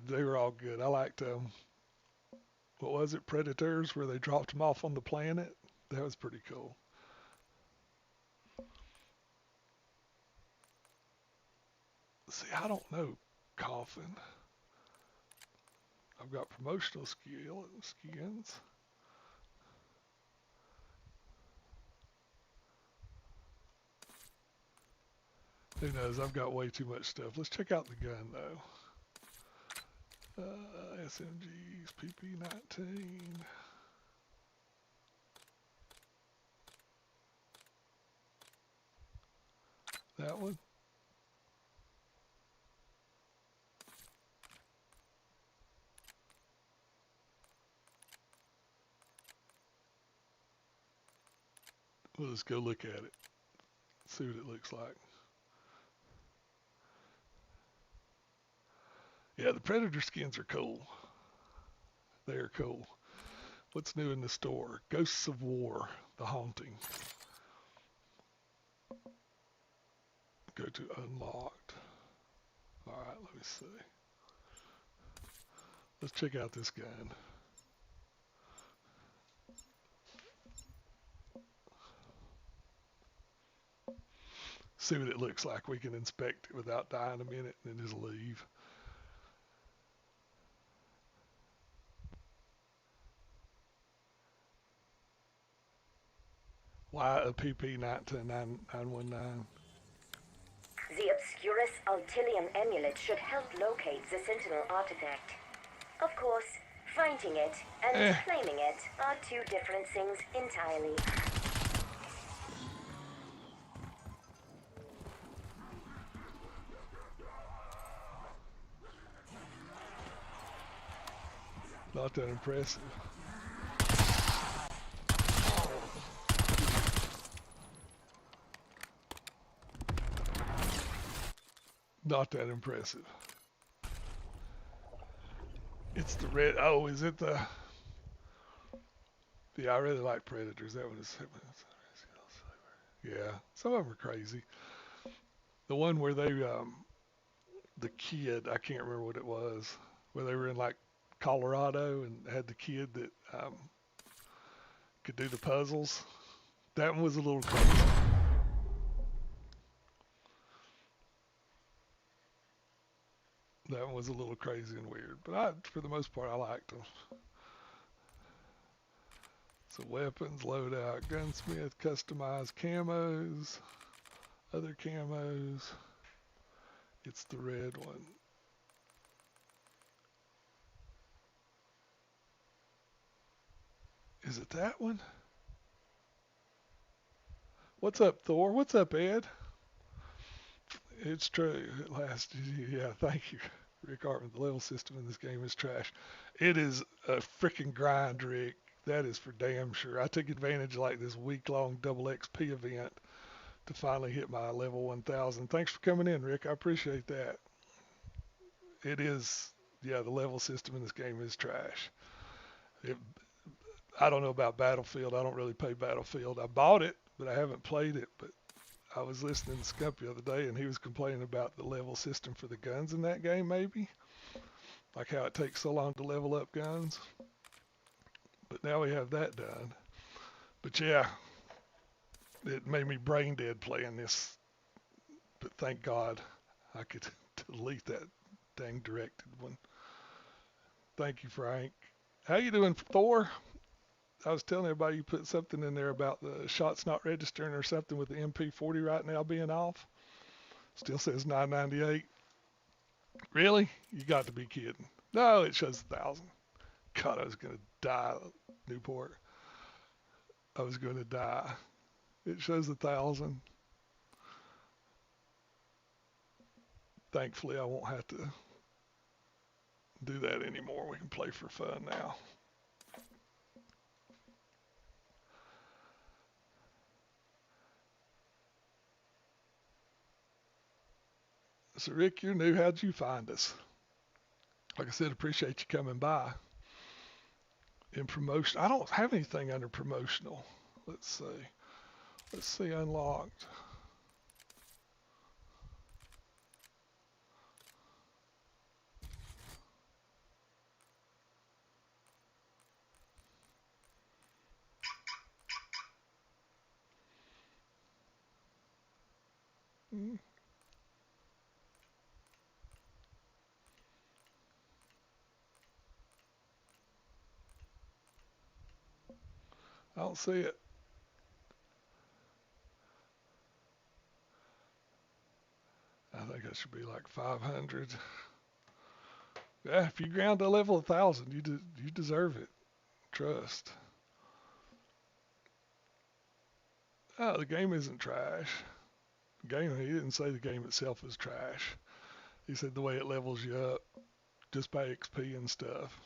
S1: They were all good. I liked what was it, Predators, where they dropped them off on the planet. That was pretty cool. See, I don't know Coffin. I've got promotional skins. Who knows? I've got way too much stuff. Let's check out the gun though. SMGs, PP19. That one. We'll just go look at it. See what it looks like. Yeah, the Predator skins are cool. They are cool. What's new in the store? Ghosts of War, The Haunting. Go to unlocked. All right, let me see. Let's check out this gun. See what it looks like. We can inspect it without dying a minute and then just leave. Why a PP19919?
S5: The Obscurus Altilium amulet should help locate the Sentinel artifact. Of course, finding it and claiming it are two different things entirely.
S1: Not that impressive. Not that impressive. It's the red. Oh, is it the? Yeah, I really like Predators. That one is. Yeah, some of them are crazy. The one where they, the kid, I can't remember what it was, where they were in like Colorado and had the kid that could do the puzzles. That one was a little crazy. That one was a little crazy and weird, but for the most part, I liked them. So weapons, loadout, gunsmith, customized camos, other camos. It's the red one. Is it that one? What's up, Thor? What's up, Ed? It's true. At last, yeah, thank you, Rick Hartman. The level system in this game is trash. It is a freaking grind, Rick. That is for damn sure. I took advantage of like this week-long double XP event to finally hit my level 1000. Thanks for coming in, Rick. I appreciate that. It is, yeah, the level system in this game is trash. I don't know about Battlefield. I don't really play Battlefield. I bought it, but I haven't played it. But I was listening to Scump the other day, and he was complaining about the level system for the guns in that game, maybe. Like how it takes so long to level up guns. But now we have that done. But yeah, it made me brain dead playing this. But thank God I could delete that dang directed one. Thank you, Frank. How you doing, Thor? I was telling everybody you put something in there about the shots not registering or something with the MP40 right now being off. Still says 998. Really? You got to be kidding. No, it shows 1,000. God, I was going to die, Newport. I was going to die. It shows 1,000. Thankfully, I won't have to do that anymore. We can play for fun now. So, Rick, you're new. How'd you find us? Like I said, appreciate you coming by. In promotion, I don't have anything under promotional. Let's see. Let's see, unlocked. I don't see it. I think that should be like 500. Yeah, if you ground to level 1,000, you deserve it. Trust. Oh, the game isn't trash. The game, he didn't say the game itself is trash. He said the way it levels you up just by XP and stuff.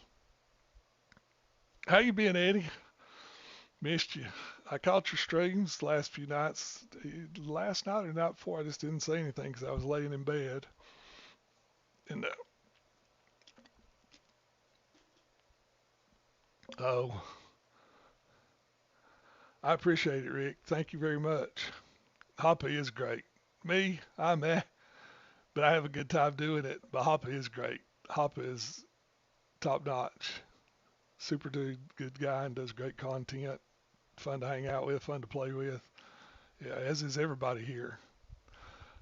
S1: How you been, Eddie? Missed you. I caught your streams the last few nights. Last night or night before, I just didn't say anything because I was laying in bed. And oh, I appreciate it, Rick. Thank you very much. Hoppy is great. Me, I'm but I have a good time doing it. But Hoppy is great. Hoppy is top notch. Super dude, good guy, and does great content. Fun to hang out with, fun to play with. Yeah, as is everybody here.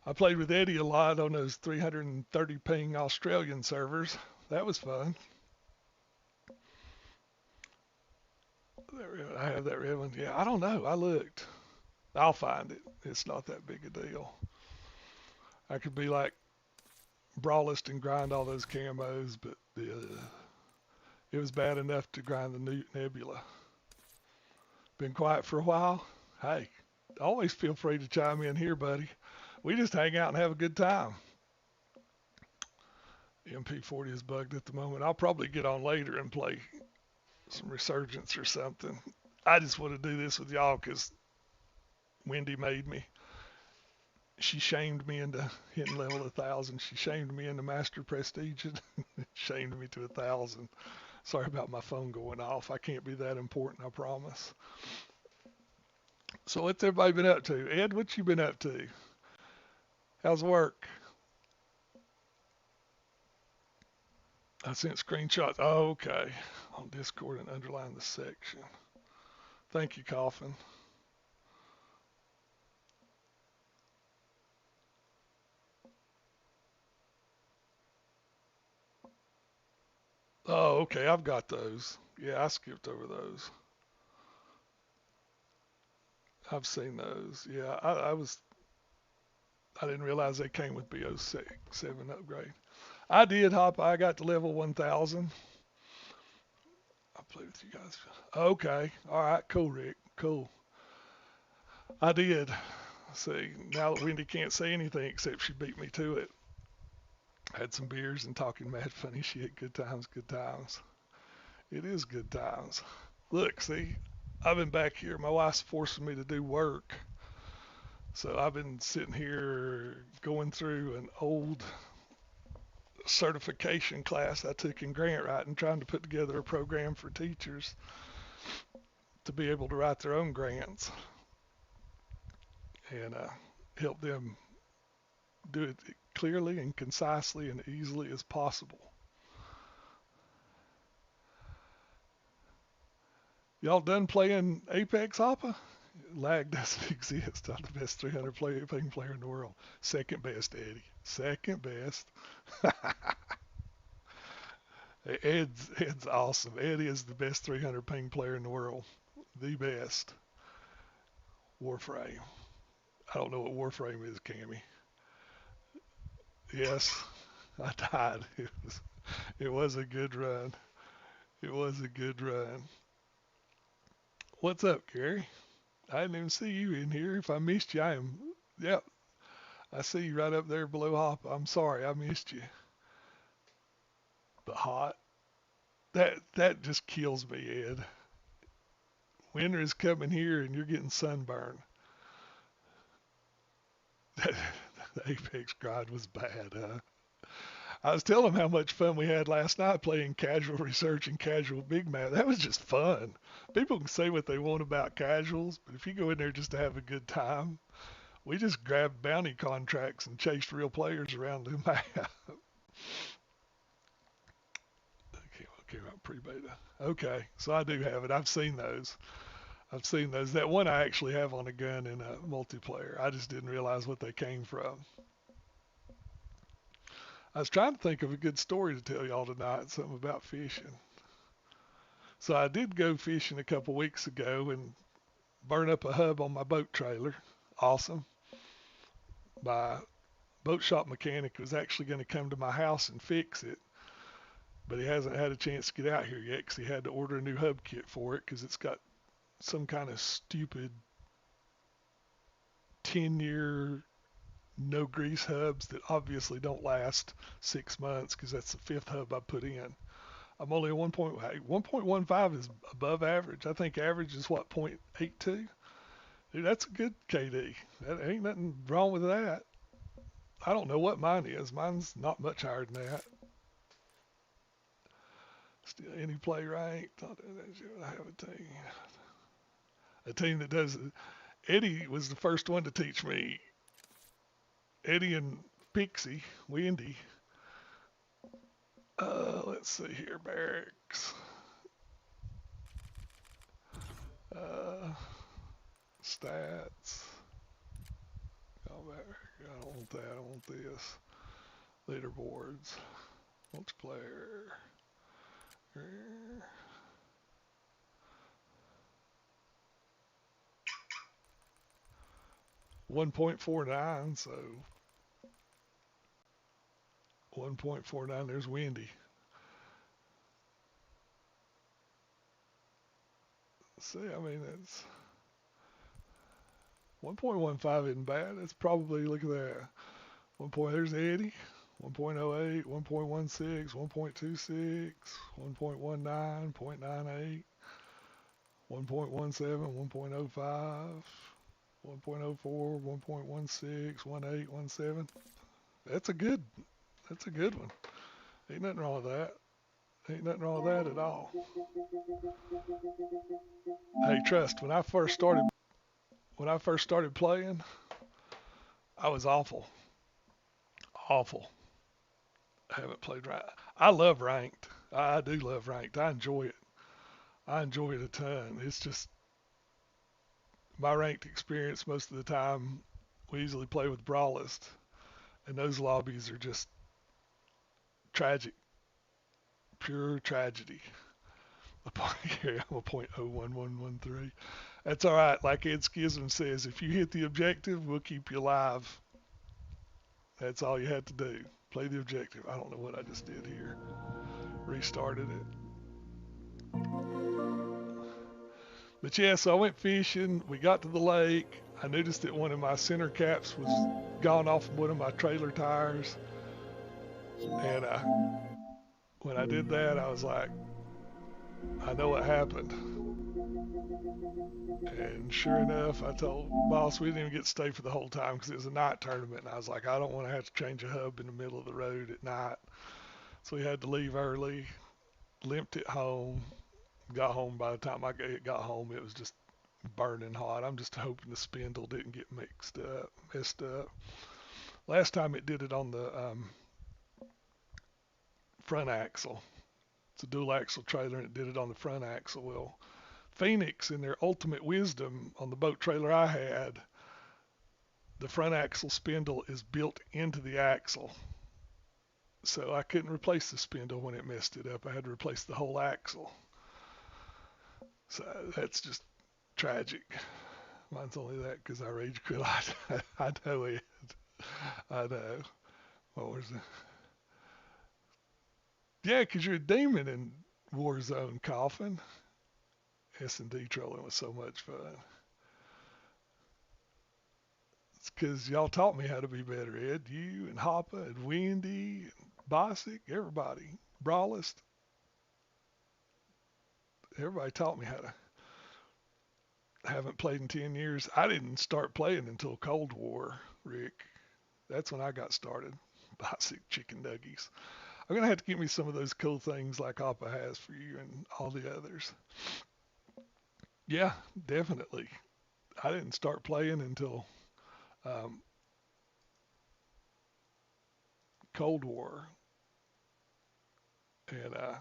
S1: I played with Eddie a lot on those 330 ping Australian servers. That was fun. I have that red one. Yeah, I don't know. I looked. I'll find it. It's not that big a deal. I could be like Brawlist and grind all those camos, but it was bad enough to grind the new Nebula. Been quiet for a while? Hey, always feel free to chime in here, buddy. We just hang out and have a good time. MP40 is bugged at the moment. I'll probably get on later and play some Resurgence or something. I just want to do this with y'all because Wendy made me. She shamed me into hitting level 1,000. She shamed me into Master Prestige and shamed me to 1,000. Sorry about my phone going off. I can't be that important, I promise. So what's everybody been up to? Ed, what you been up to? How's work? I sent screenshots. Oh, okay. On Discord and underline the section. Thank you, Coffin. Oh, okay. I've got those. Yeah, I skipped over those. I've seen those. Yeah, I didn't realize they came with BO7 upgrade. I did hop. I got to level 1,000. I played with you guys. Okay. All right. Cool, Rick. Cool. I did. See, now that Wendy can't say anything except she beat me to it. Had some beers and talking mad funny shit. Good times, good times. It is good times. Look, see, I've been back here. My wife's forcing me to do work. So I've been sitting here going through an old certification class I took in grant writing, trying to put together a program for teachers to be able to write their own grants and help them do it clearly and concisely and easily as possible. Y'all done playing Apex Hoppa? Lag doesn't exist. I'm the best 300 ping player in the world. Second best, Eddie. Second best. Ed's awesome. Eddie is the best 300 ping player in the world. The best. Warframe. I don't know what Warframe is, Cammy. Yes, I died. It was a good run. It was a good run. What's up, Gary? I didn't even see you in here. If I missed you, I am. Yep, I see you right up there below Hop. I'm sorry, I missed you. But hot. That just kills me, Ed. Winter is coming here and you're getting sunburned. The Apex grind was bad, huh? I was telling them how much fun we had last night playing casual research and casual big map. That was just fun. People can say what they want about casuals, but if you go in there just to have a good time, we just grabbed bounty contracts and chased real players around the map. Came out pre-beta. Okay, so I do have it. I've seen those. That one I actually have on a gun in a multiplayer. I just didn't realize what they came from. I was trying to think of a good story to tell y'all tonight, something about fishing. So I did go fishing a couple weeks ago and burn up a hub on my boat trailer. Awesome. My boat shop mechanic was actually going to come to my house and fix it, but he hasn't had a chance to get out here yet because he had to order a new hub kit for it because it's got some kind of stupid 10-year no grease hubs that obviously don't last 6 months because that's the fifth hub I put in. I'm only at 1.15 is above average. I think average is what, 0.82? Dude, that's a good KD. That ain't nothing wrong with that. I don't know what mine is. Mine's not much higher than that. Still any play ranked. I have a team. A team that does it. Eddie was the first one to teach me. Eddie and Pixie, Wendy. Let's see here, barracks. Stats. I don't want that. I want this. Leaderboards. Multiplayer. 1.49, so 1.49, there's Wendy. See, I mean, it's 1.15 isn't bad. It's probably, look at that. There's Eddie. 1.08, 1.16, 1.26, 1.19, 0.98, 1.17, 1.05, 1.04, 1.16, 18, 17. That's a good one. Ain't nothing wrong with that. Ain't nothing wrong with that at all. Hey, trust, when I first started playing, I was awful. Awful. I haven't played right. I love ranked. I do love ranked. I enjoy it. I enjoy it a ton. It's just my ranked experience most of the time. We usually play with brawlist, and those lobbies are just tragic, pure tragedy. I'm a .01113. That's all right. Like Ed Schism says, if you hit the objective, we'll keep you alive. That's all you had to do. Play the objective. I don't know what I just did here. Restarted it. But yeah, so I went fishing. We got to the lake. I noticed that one of my center caps was gone off one of my trailer tires. And when I did that, I was like, I know what happened. And sure enough, I told boss we didn't even get to stay for the whole time because it was a night tournament. And I was like, I don't want to have to change a hub in the middle of the road at night. So we had to leave early, limped it home, Got home. By the time I got home, it was just burning hot. I'm just hoping the spindle didn't get messed up. Last time it did it on the front axle. It's a dual axle trailer and it did it on the front axle. Well, Phoenix, in their ultimate wisdom on the boat trailer I had, the front axle spindle is built into the axle. So I couldn't replace the spindle when it messed it up. I had to replace the whole axle. So that's just tragic. Mine's only that because I rage quit. I know it. I know. What was it? Yeah, because you're a demon in Warzone, Coffin. S&D trolling was so much fun. It's because y'all taught me how to be better, Ed. You and Hoppa and Wendy and Bosick, everybody. Brawlist. Everybody taught me how to. I haven't played in 10 years. I didn't start playing until Cold War, Rick. That's when I got started. Bosick chicken nuggies. I'm going to have to get me some of those cool things like Hoppa has for you and all the others. Yeah, definitely. I didn't start playing until um, Cold War. And I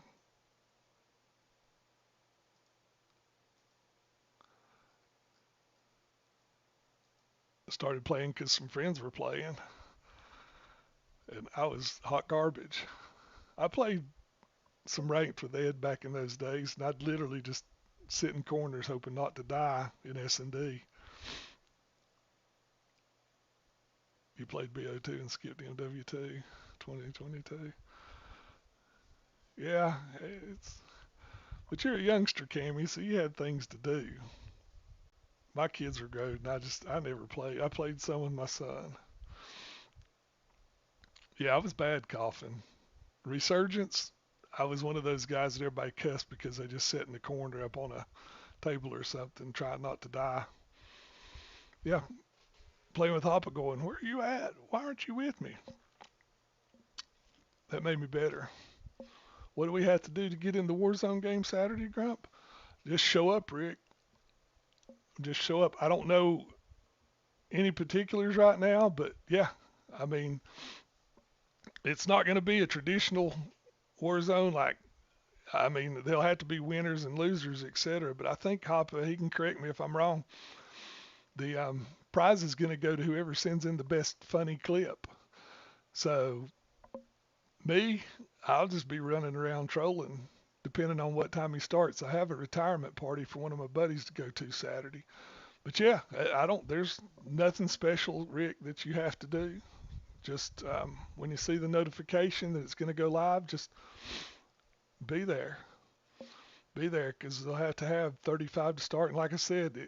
S1: started playing because some friends were playing. And I was hot garbage. I played some ranked with Ed back in those days, and I'd literally just sit in corners hoping not to die in S&D. You played BO2 and skipped MW2 2022. Yeah, but you're a youngster, Cammy, so you had things to do. My kids were grown, and I never played. I played some with my son. Yeah, I was bad coughing. Resurgence, I was one of those guys that everybody cussed because they just sat in the corner up on a table or something, trying not to die. Yeah, playing with Hoppa going, where are you at? Why aren't you with me? That made me better. What do we have to do to get in the Warzone game Saturday, Grump? Just show up, Rick. Just show up. I don't know any particulars right now, but yeah, I mean, it's not going to be a traditional Warzone like, I mean, there'll have to be winners and losers, etc. But I think Hoppa, he can correct me if I'm wrong. The prize is going to go to whoever sends in the best funny clip. So me, I'll just be running around trolling, depending on what time he starts. I have a retirement party for one of my buddies to go to Saturday. But yeah, there's nothing special, Rick, that you have to do. Just when you see the notification that it's going to go live, just be there. Be there because they'll have to have 35 to start. And like I said,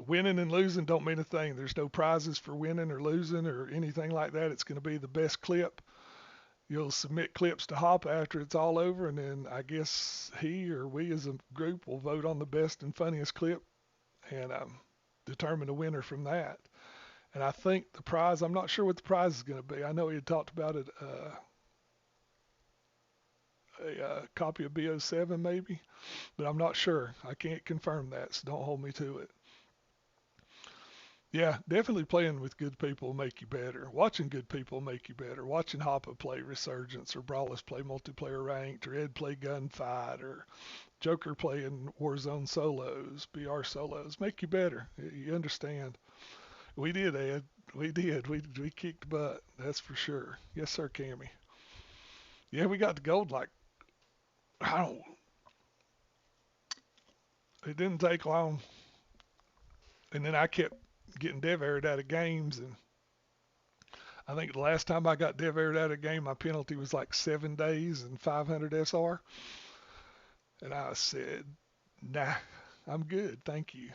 S1: winning and losing don't mean a thing. There's no prizes for winning or losing or anything like that. It's going to be the best clip. You'll submit clips to Hop after it's all over, and then I guess he or we as a group will vote on the best and funniest clip and determine a winner from that. And I think the prize, I'm not sure what the prize is going to be. I know he had talked about it, a copy of BO7 maybe, but I'm not sure. I can't confirm that, so don't hold me to it. Yeah, definitely playing with good people make you better. Watching good people make you better. Watching Hoppa play Resurgence or Brawlers play multiplayer ranked or Ed play gunfight or Joker playing Warzone solos, BR solos make you better. You understand. We did, Ed. We did. We kicked butt. That's for sure. Yes, sir, Cammy. Yeah, we got the gold like, I don't, it didn't take long. And then I kept getting dev aired out of games. And I think the last time I got dev aired out of game, my penalty was like 7 days and 500 SR. And I said, nah, I'm good. Thank you.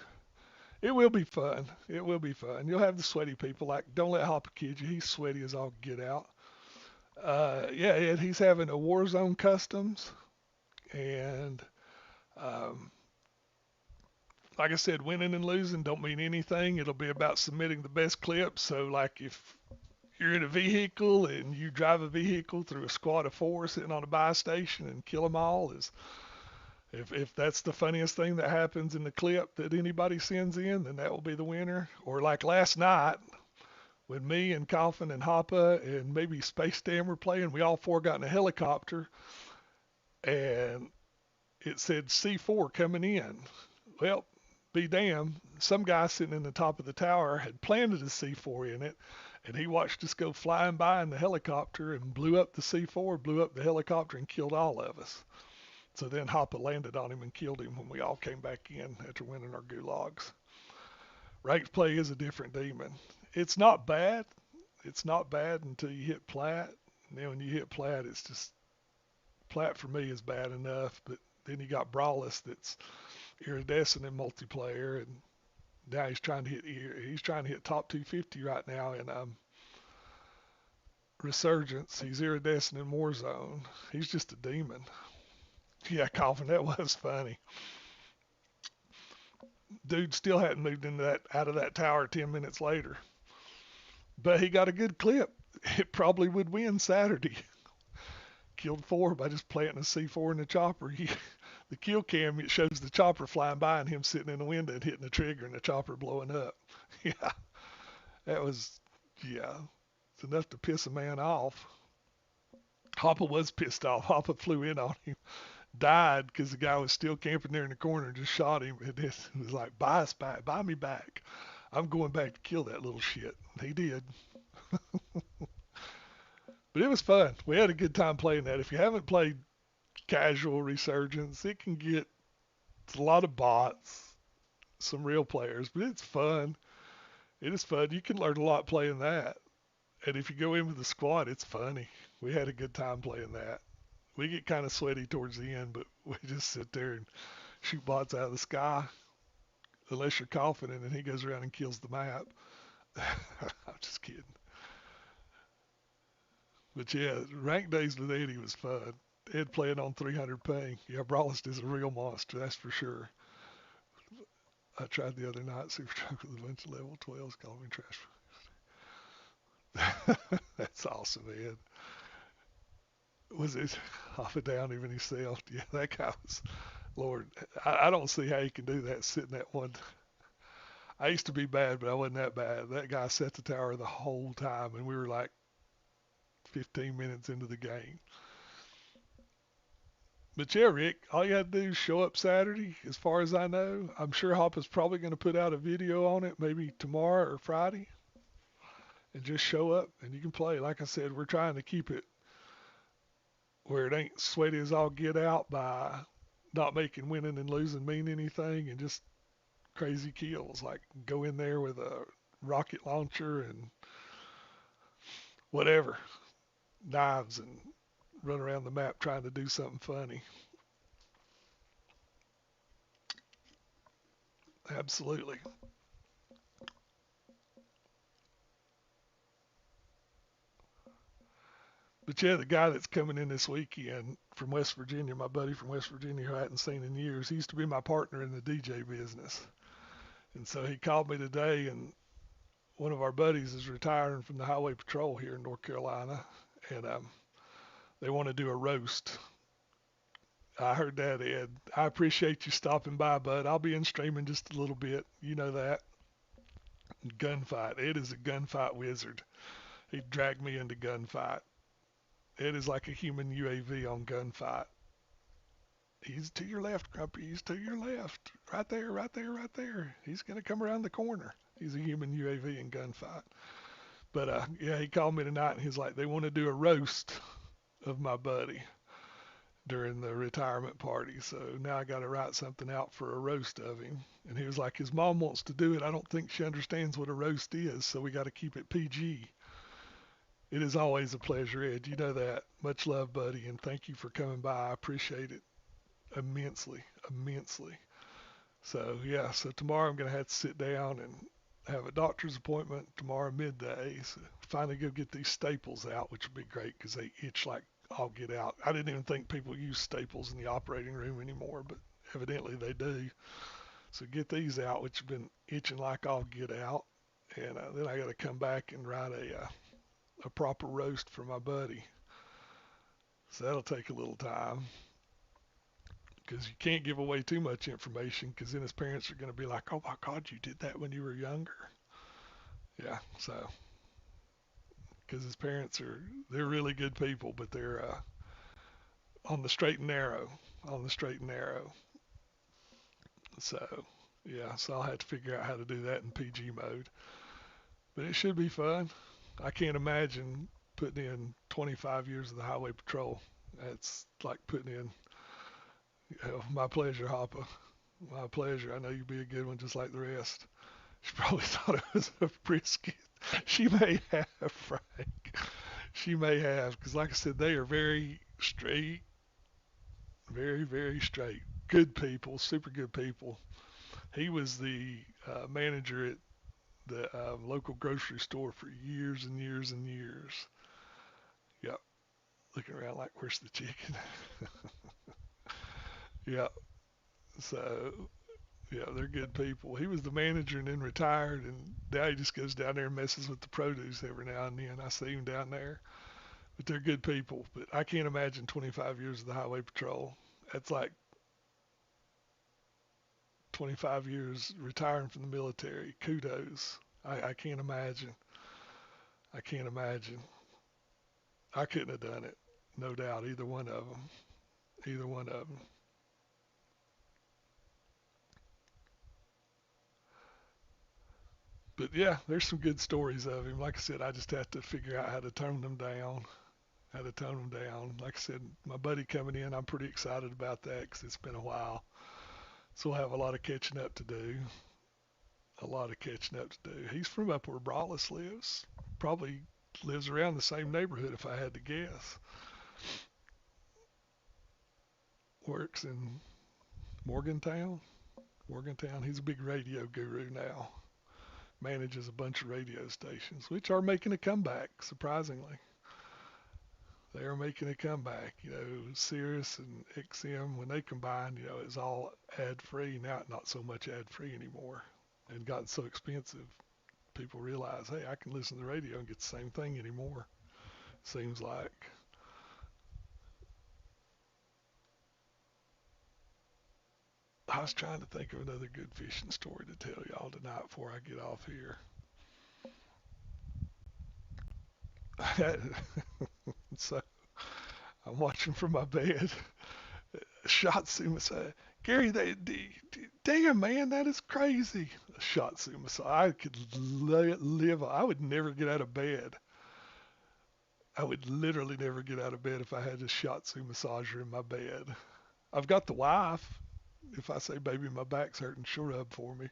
S1: It will be fun. It will be fun. You'll have the sweaty people. Like, don't let Hoppa kid you. He's sweaty as all get out. Yeah, Ed, he's having a Warzone Customs. And like I said, winning and losing don't mean anything. It'll be about submitting the best clips. So, like, if you're in a vehicle and you drive a vehicle through a squad of 4 sitting on a buy station and kill them all, is If that's the funniest thing that happens in the clip that anybody sends in, then that will be the winner. Or like last night when me and Coffin and Hoppa and maybe Space Dam were playing, we all four got in a helicopter and it said C4 coming in. Well, be damned, some guy sitting in the top of the tower had planted a C4 in it, and he watched us go flying by in the helicopter and blew up the C4, blew up the helicopter, and killed all of us. So then Hoppa landed on him and killed him when we all came back in after winning our gulags. Ranked play is a different demon. It's not bad. It's not bad until you hit plat. And then when you hit plat, it's just plat for me is bad enough. But then you got Brawless that's iridescent in multiplayer, and now he's trying to hit top 250 right now in Resurgence. He's iridescent in Warzone. He's just a demon. Yeah, Coffin, that was funny. Dude still hadn't moved into that out of that tower 10 minutes later, but he got a good clip. It probably would win Saturday. Killed four by just planting a C4 in the chopper. The kill cam, it shows the chopper flying by and him sitting in the window and hitting the trigger and the chopper blowing up. Yeah, that was, yeah, it's enough to piss a man off. Hoppa was pissed off. Hoppa flew in on him, died because the guy was still camping there in the corner and just shot him. And it was like, buy us back, buy me back. I'm going back to kill that little shit. He did. But it was fun. We had a good time playing that. If you haven't played casual Resurgence, it can get a lot of bots, some real players, but it's fun. It is fun. You can learn a lot playing that. And if you go in with the squad, it's funny. We had a good time playing that. We get kind of sweaty towards the end, but we just sit there and shoot bots out of the sky, unless you're confident, and he goes around and kills the map. I'm just kidding. But yeah, ranked days with Eddie was fun. Ed playing on 300 ping. Yeah, Brawlist is a real monster, that's for sure. I tried the other night, Super Truck with a bunch of level 12s, calling me trash. That's awesome, Ed. Was it off and down even himself? Yeah, that guy was, Lord, I don't see how he can do that sitting at one. I used to be bad, but I wasn't that bad. That guy set the tower the whole time, and we were like 15 minutes into the game. But yeah, Rick, all you had to do is show up Saturday, as far as I know. I'm sure Hoppa's probably going to put out a video on it maybe tomorrow or Friday. And just show up and you can play. Like I said, we're trying to keep it where it ain't sweaty as all get out by not making winning and losing mean anything and just crazy kills. Like go in there with a rocket launcher and whatever, knives, and run around the map trying to do something funny. Absolutely. But yeah, the guy that's coming in this weekend from West Virginia, my buddy from West Virginia who I hadn't seen in years, he used to be my partner in the DJ business. And so he called me today, and one of our buddies is retiring from the highway patrol here in North Carolina, and they want to do a roast. I heard that, Ed. I appreciate you stopping by, bud. I'll be in streaming just a little bit. You know that. Gunfight. Ed is a gunfight wizard. He dragged me into gunfight. Ed is like a human UAV on gunfight. He's to your left, Grumpy. He's to your left. Right there, right there, right there. He's going to come around the corner. He's a human UAV in gunfight. But yeah, he called me tonight and he's like, they want to do a roast of my buddy during the retirement party. So now I got to write something out for a roast of him. And he was like, his mom wants to do it. I don't think she understands what a roast is. So we got to keep it PG. It is always a pleasure, Ed. You know that. Much love, buddy. And thank you for coming by. I appreciate it immensely, immensely. So yeah, so tomorrow I'm going to have to sit down and have a doctor's appointment tomorrow midday. So finally go get these staples out, which would be great because they itch like all get out. I didn't even think people use staples in the operating room anymore, but evidently they do. So get these out, which have been itching like all get out. And then I got to come back and write a proper roast for my buddy. So that'll take a little time. because you can't give away too much information because then his parents are going to be like, oh my God, you did that when you were younger. Yeah, so because his parents they're really good people, but they're on the straight and narrow, on the straight and narrow. So yeah, so I'll have to figure out how to do that in PG mode, but it should be fun. I can't imagine putting in 25 years of the highway patrol. That's like putting in, my pleasure, Hopper. My pleasure. I know you'd be a good one just like the rest. She probably thought it was a brisket. She may have, Frank. She may have, because like I said, they are very straight, very, very straight. Good people, super good people. He was the manager at the local grocery store for years and years and years. Yep, looking around like, where's the chicken? Yep. So yeah, they're good people. He was the manager and then retired, and now he just goes down there and messes with the produce every now and then. I see him down there, but they're good people. But I can't imagine 25 years of the highway patrol. That's like 25 years retiring from the military. Kudos. I can't imagine. I can't imagine. I couldn't have done it. No doubt. Either one of them. Either one of them. But yeah, there's some good stories of him. Like I said, I just have to figure out how to tone them down. How to tone them down. Like I said, my buddy coming in, I'm pretty excited about that because it's been a while. So we'll have a lot of catching up to do. A lot of catching up to do. He's from up where Brawless lives. Probably lives around the same neighborhood if I had to guess. Works in Morgantown. Morgantown. He's a big radio guru now. Manages a bunch of radio stations, which are making a comeback, surprisingly. They are making a comeback. Sirius and XM, when they combined, it's all ad free. Now, not so much ad free anymore and gotten so expensive. People realize, hey, I can listen to the radio and get the same thing anymore. Seems like. I was trying to think of another good fishing story to tell y'all tonight before I get off here. So I'm watching from my bed. Shot suicide. Gary, damn man, that is crazy. Shot suicide. I could live. I would never get out of bed. I would literally never get out of bed if I had a shiatsu massager in my bed. I've got the wife. If I say, baby, my back's hurting, she'll rub for me.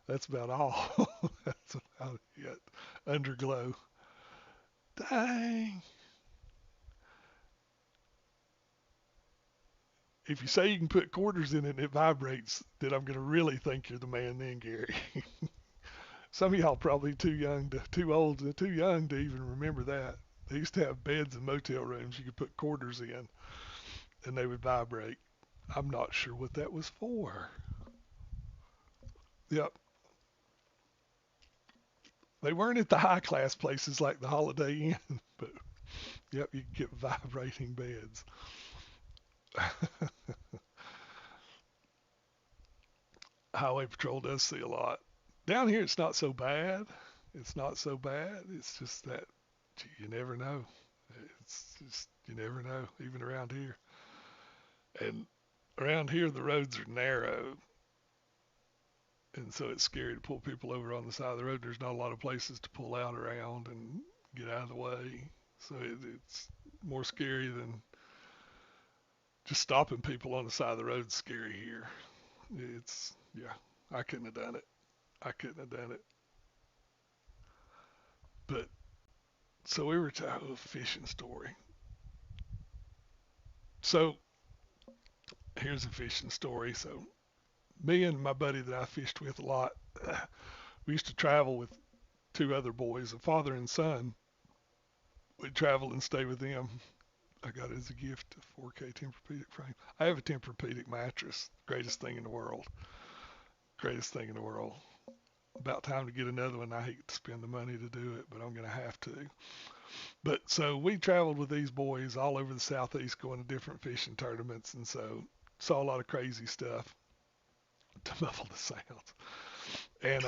S1: That's about all. That's about it. Underglow. Dang. If you say you can put quarters in it and it vibrates, then I'm going to really think you're the man then, Gary. Some of y'all probably too old, too young to even remember that. They used to have beds in motel rooms you could put quarters in and they would vibrate. I'm not sure what that was for. Yep. They weren't at the high class places like the Holiday Inn, but yep, you could get vibrating beds. Highway Patrol does see a lot. Down here, it's not so bad. It's not so bad. It's just that you never know. It's just, you never know, even around here. And around here, the roads are narrow. And so it's scary to pull people over on the side of the road. There's not a lot of places to pull out around and get out of the way. So it's more scary than just stopping people on the side of the road. Scary here. Yeah, I couldn't have done it. I couldn't have done it. But so we were talking a fishing story. So here's a fishing story. So me and my buddy that I fished with a lot, we used to travel with two other boys, a father and son. We'd travel and stay with them. I got it as a gift, a 4K Tempur-Pedic frame. I have a Tempur-Pedic mattress, greatest thing in the world. Greatest thing in the world. About time to get another one. I hate to spend the money to do it, but I'm going to have to. But so we traveled with these boys all over the Southeast going to different fishing tournaments. And so saw a lot of crazy stuff to muffle the sounds. And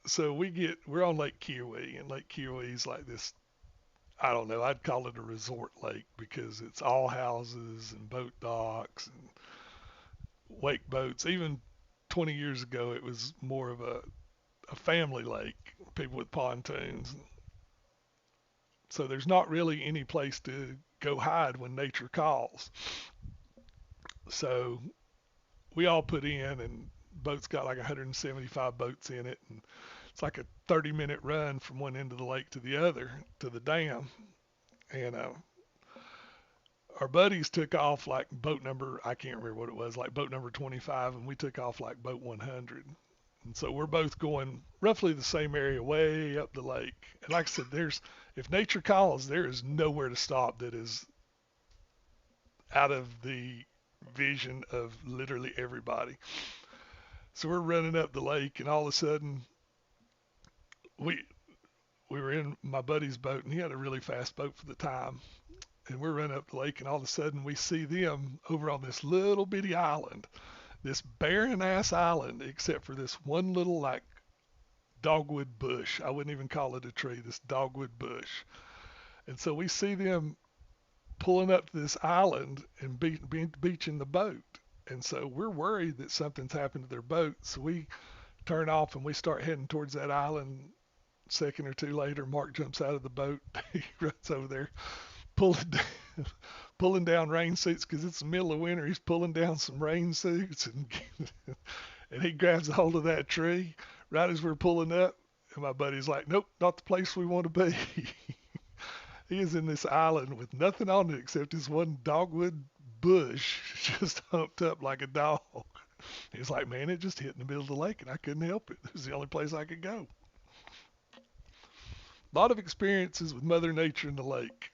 S1: so we're on Lake Kiowee, and Lake Kiowee is like this. I don't know. I'd call it a resort lake because it's all houses and boat docks and wake boats. Even 20 years ago, it was more of a family lake, people with pontoons. So there's not really any place to go hide when nature calls. So we all put in, and boats got like 175 boats in it, and it's like a 30-minute run from one end of the lake to the other to the dam. And our buddies took off like boat number, I can't remember what it was, like boat number 25, and we took off like boat 100. And so we're both going roughly the same area way up the lake. And like I said, if nature calls, there is nowhere to stop that is out of the vision of literally everybody. So we're running up the lake, and all of a sudden, we we were in my buddy's boat, and he had a really fast boat for the time. And we're running up the lake, and all of a sudden, we see them over on this little bitty island, this barren ass island, except for this one little like dogwood bush. I wouldn't even call it a tree. This dogwood bush. And so we see them pulling up to this island and beaching the boat. And so we're worried that something's happened to their boat. So we turn off and we start heading towards that island. Second or two later, Mark jumps out of the boat. He runs over there, pulling down, pulling down rain suits because it's the middle of winter. He's pulling down some rain suits and he grabs a hold of that tree right as we're pulling up. And my buddy's like, nope, not the place we want to be. He is in this island with nothing on it except this one dogwood bush just humped up like a dog. He's like, man, it just hit in the middle of the lake and I couldn't help it. It was the only place I could go. A lot of experiences with Mother Nature in the lake.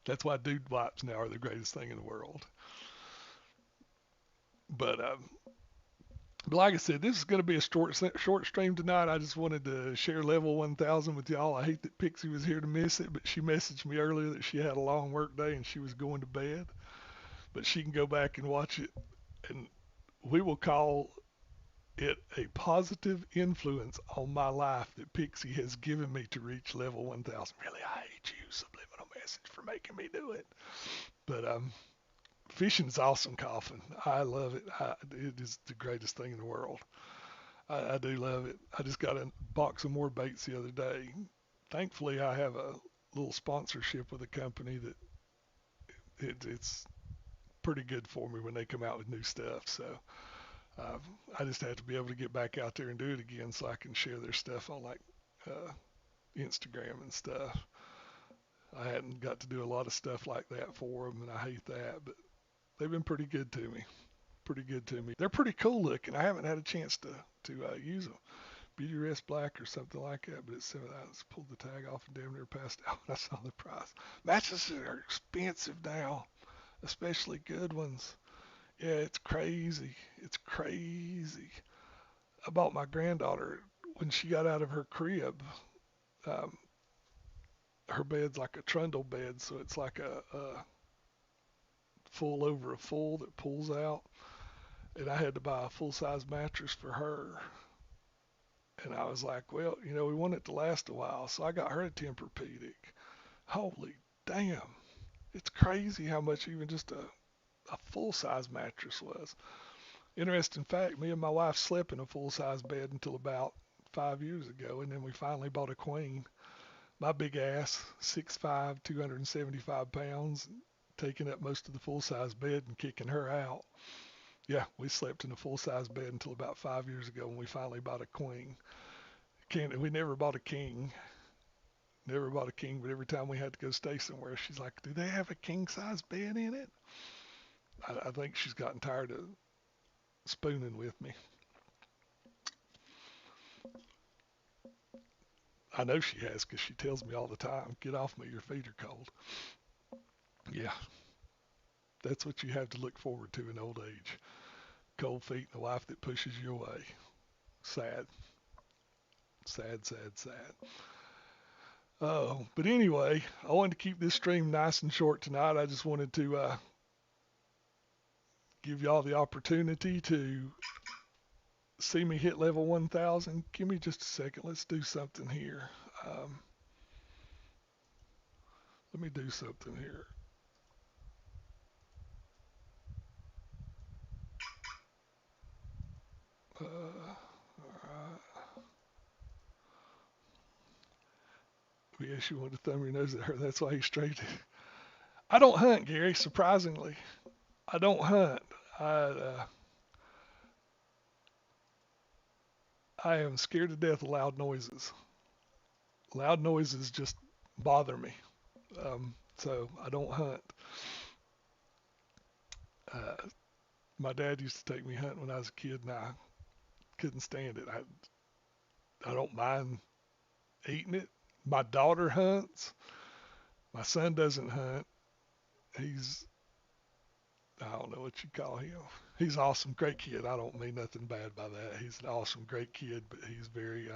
S1: That's why dude wipes now are the greatest thing in the world. But like I said, this is going to be a short stream tonight. I just wanted to share level 1000 with y'all. I hate that Pixie was here to miss it, but she messaged me earlier that she had a long work day and she was going to bed. But she can go back and watch it, and we will call it a positive influence on my life that Pixie has given me to reach level 1000. Really, I hate you, subliminal message, for making me do it. But fishing's awesome, Coffin. I love it. It is the greatest thing in the world. I do love it. I just got a box of more baits the other day. Thankfully, I have a little sponsorship with a company that it's pretty good for me when they come out with new stuff. So I just have to be able to get back out there and do it again so I can share their stuff on like Instagram and stuff. I hadn't got to do a lot of stuff like that for them, and I hate that, but they've been pretty good to me. Pretty good to me. They're pretty cool looking. I haven't had a chance to use them. Beauty Rest Black or something like that, but it's I just pulled the tag off and damn near passed out when I saw the price. Matches are expensive now, especially good ones. Yeah, it's crazy. It's crazy. I bought my granddaughter when she got out of her crib. Um, her bed's like a trundle bed, so it's like a full over a full that pulls out. And I had to buy a full-size mattress for her. And I was like, well, we want it to last a while. So I got her a Tempur-Pedic. Holy damn. It's crazy how much even just a full-size mattress was. Interesting fact, me and my wife slept in a full-size bed until about 5 years ago. And then we finally bought a queen. My big ass, 6'5", 275 pounds, taking up most of the full-size bed and kicking her out. Yeah, we slept in a full-size bed until about 5 years ago when we finally bought a queen. We never bought a king. Never bought a king, but every time we had to go stay somewhere, she's like, do they have a king-size bed in it? I think she's gotten tired of spooning with me. I know she has because she tells me all the time, get off me, your feet are cold. Yeah, that's what you have to look forward to in old age. Cold feet and a wife that pushes you away. Sad. Sad, sad, sad. Oh, but anyway, I wanted to keep this stream nice and short tonight. I just wanted to give y'all the opportunity to see me hit level 1000. Give me just a second. Let's do something here. Um, Let me do something here. All right. Yes, you want to thumb your nose at her. That's why he's straight. I don't hunt, Gary. Surprisingly, I don't hunt. I uh, I am scared to death of loud noises. Loud noises just bother me. So I don't hunt. Uh, my dad used to take me hunting when I was a kid, and I couldn't stand it. I don't mind eating it. My daughter hunts. My son doesn't hunt. He's I don't know what you call him. He's an awesome, great kid. I don't mean nothing bad by that. He's an awesome, great kid, but he's very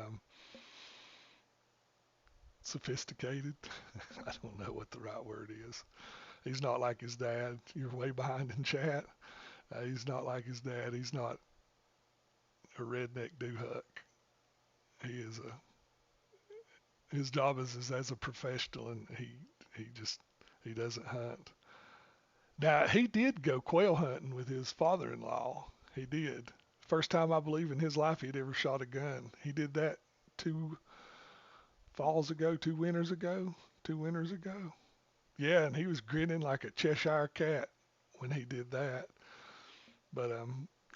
S1: sophisticated. I don't know what the right word is. He's not like his dad. You're way behind in chat. He's not like his dad. He's not a redneck doohuck. He is his job is as a professional, and he just he doesn't hunt. Now he did go quail hunting with his father-in-law. He did. First time I believe in his life he'd ever shot a gun. He did that 2 falls ago, 2 winters ago, 2 winters ago. Yeah, and he was grinning like a Cheshire cat when he did that. But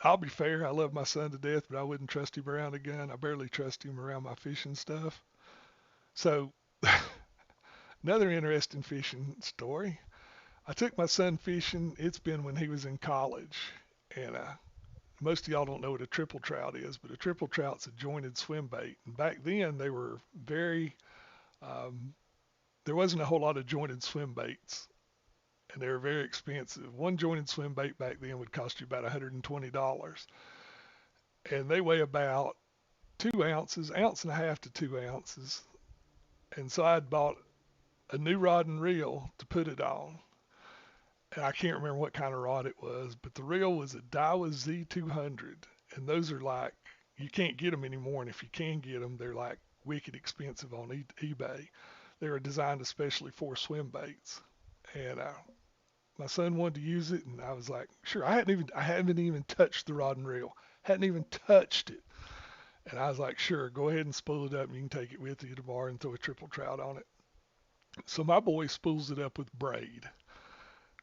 S1: I'll be fair. I love my son to death, but I wouldn't trust him around a gun. I barely trust him around my fishing stuff. So another interesting fishing story. I took my son fishing. It's been when he was in college, and most of y'all don't know what a triple trout is, but a triple trout's a jointed swim bait. And back then they were very um, there wasn't a whole lot of jointed swim baits, and they were very expensive. One jointed swim bait back then would cost you about $120, and they weigh about 2 ounces, ounce and a half to 2 ounces. And so I'd bought a new rod and reel to put it on. And I can't remember what kind of rod it was, but the reel was a Daiwa Z200, and those are like you can't get them anymore. And if you can get them, they're like wicked expensive on eBay. They were designed especially for swim baits, and my son wanted to use it, and I was like, sure. I haven't even touched the rod and reel, hadn't even touched it, and I was like, sure, go ahead and spool it up, and you can take it with you to the bar and throw a triple trout on it. So my boy spools it up with braid.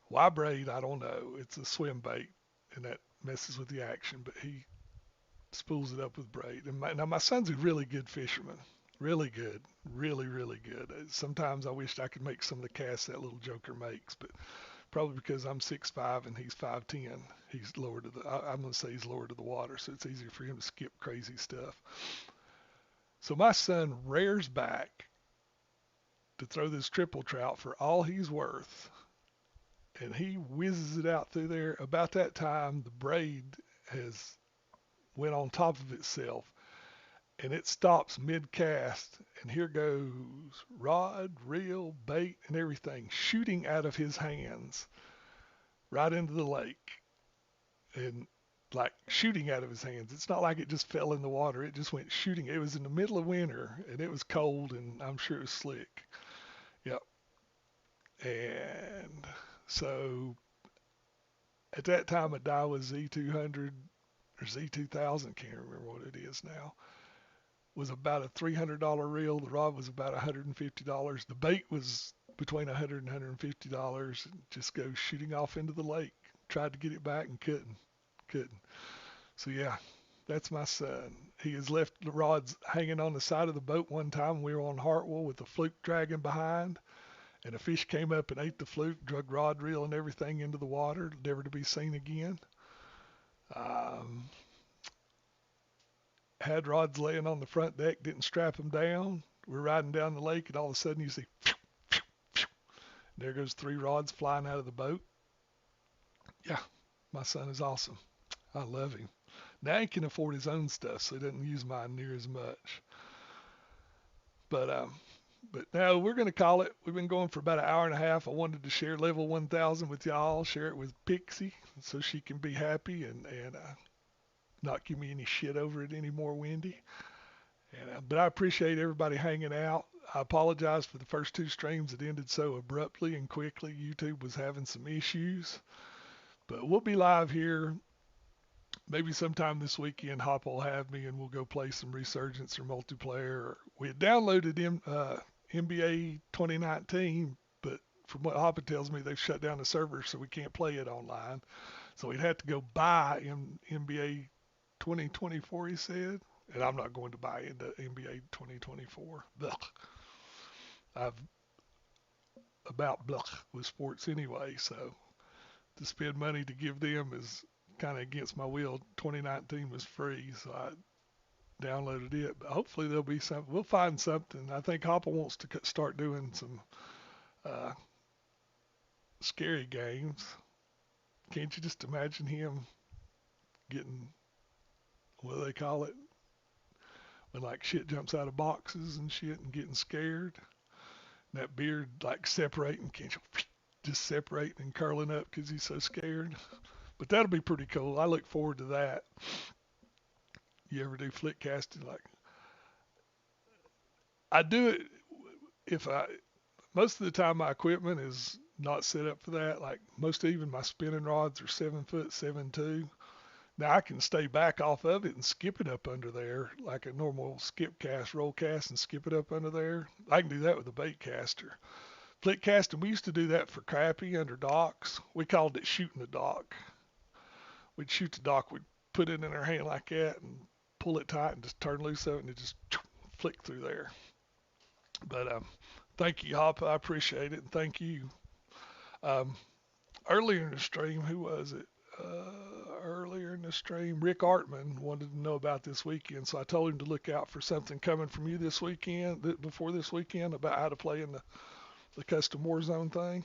S1: Why braid? I don't know. It's a swim bait, and that messes with the action. But he spools it up with braid. And now my son's a really good fisherman, really good, really really good. Sometimes I wished I could make some of the casts that little joker makes, but probably because I'm 6'5" and he's 5'10", he's lower to the. I'm gonna say he's lower to the water, so it's easier for him to skip crazy stuff. So my son rears back to throw this triple trout for all he's worth, and he whizzes it out through there. About that time, the braid has went on top of itself, and it stops mid-cast, and here goes rod, reel, bait, and everything shooting out of his hands right into the lake, and like shooting out of his hands. It's not like it just fell in the water. It just went shooting. It was in the middle of winter, and it was cold, and I'm sure it was slick. Yep. And so at that time, a Daiwa Z200 or Z2000, can't remember what it is now, was about a $300 reel. The rod was about $150. The bait was between $100 and $150. And just goes shooting off into the lake. Tried to get it back and couldn't. So yeah, that's my son. He has left the rods hanging on the side of the boat one time. We were on Hartwell with the fluke dragging behind, and a fish came up and ate the fluke, drug rod, reel, and everything into the water, never to be seen again. Um, had rods laying on the front deck, didn't strap them down. We're riding down the lake, and all of a sudden you see, there goes 3 rods flying out of the boat. Yeah, my son is awesome. I love him. Now he can afford his own stuff, so he doesn't use mine near as much. But But no, we're going to call it. We've been going for about an hour and a half. I wanted to share level 1000 with y'all, share it with Pixie so she can be happy and not give me any shit over it anymore, Wendy. But I appreciate everybody hanging out. I apologize for the first two streams that ended so abruptly and quickly. YouTube was having some issues. But we'll be live here maybe sometime this weekend. Hop will have me and we'll go play some Resurgence or multiplayer. We had downloaded NBA 2019, but from what Hoppa tells me, they've shut down the server so we can't play it online. So we'd have to go buy NBA 2024, he said. And I'm not going to buy into NBA 2024. Blech. I've about blech with sports anyway, so to spend money to give them is kind of against my will. 2019 was free, so I downloaded it. But hopefully there'll be something. We'll find something. I think Hoppa wants to start doing some uh, scary games. Can't you just imagine him getting, what do they call it, when like shit jumps out of boxes and shit and getting scared? And that beard like separating, can't you just separating and curling up because he's so scared? But that'll be pretty cool. I look forward to that. You ever do flick casting? Like I do it if I most of the time my equipment is not set up for that. Like most even my spinning rods are 7 foot 7'2". Now I can stay back off of it and skip it up under there like a normal skip cast, roll cast, and skip it up under there. I can do that with a bait caster. Flick casting, we used to do that for crappie under docks. We called it shooting the dock. We'd shoot the dock, we'd put it in our hand like that and pull it tight and just turn loose of it and it just flick through there. But thank you, Hop. I appreciate it. And thank you. Um, earlier in the stream, who was it? Earlier in the stream, Rick Artman wanted to know about this weekend, so I told him to look out for something coming from you this weekend, before this weekend, about how to play in the custom Warzone thing.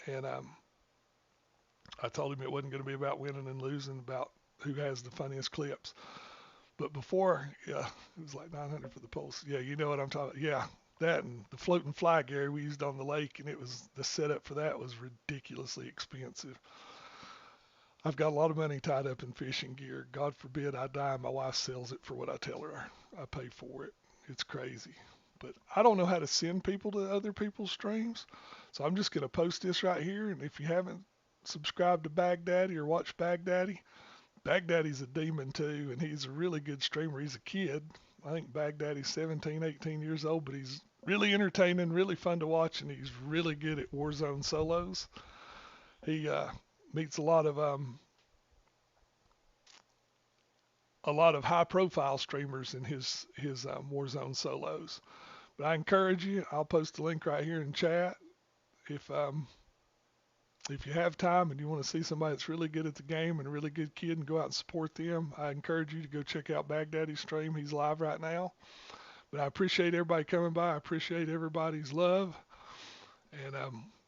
S1: And I told him it wasn't going to be about winning and losing, about who has the funniest clips. But before, yeah, it was like 900 for the pulse. Yeah, you know what I'm talking about. Yeah, that and the floating fly, Gary, we used on the lake, and it was the setup for that was ridiculously expensive. I've got a lot of money tied up in fishing gear. God forbid I die and my wife sells it for what I tell her I pay for it. It's crazy. But I don't know how to send people to other people's streams. So I'm just going to post this right here. And if you haven't subscribed to Baghdaddy or watched Baghdaddy, Baghdaddy's a demon too. And he's a really good streamer. He's a kid. I think Baghdaddy's 17, 18 years old, but he's really entertaining, really fun to watch. And he's really good at Warzone solos. He meets a lot of high profile streamers in his Warzone solos. But I encourage you, I'll post a link right here in chat. If you have time and you want to see somebody that's really good at the game and a really good kid and go out and support them, I encourage you to go check out Baghdaddy's stream. He's live right now. But I appreciate everybody coming by. I appreciate everybody's love. And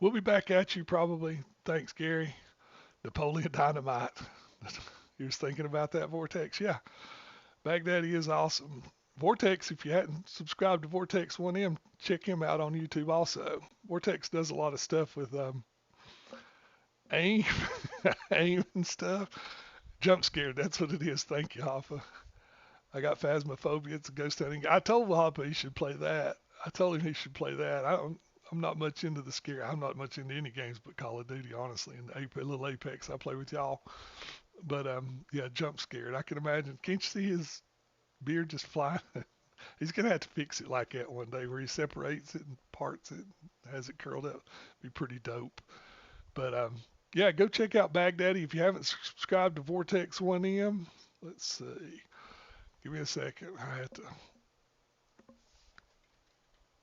S1: we'll be back at you probably. Thanks, Gary. Napoleon Dynamite. You was thinking about that, Vortex? Yeah. Baghdaddy is awesome. Vortex, if you hadn't subscribed to Vortex 1M, check him out on YouTube also. Vortex does a lot of stuff with aim, aim and stuff. Jump scared, that's what it is. Thank you, Hoffa. I got phasmophobia. It's a ghost hunting. I told Hoppa he should play that. I told him he should play that. I'm not much into the scare. I'm not much into any games but Call of Duty, honestly. And a little Apex I play with y'all. But yeah, jump scared. I can imagine. Can't you see his beard just flying? He's gonna have to fix it like that one day, where he separates it and parts it, and has it curled up. Be pretty dope. But yeah, go check out Baghdaddy if you haven't subscribed to Vortex 1M. Let's see. Give me a second. I have to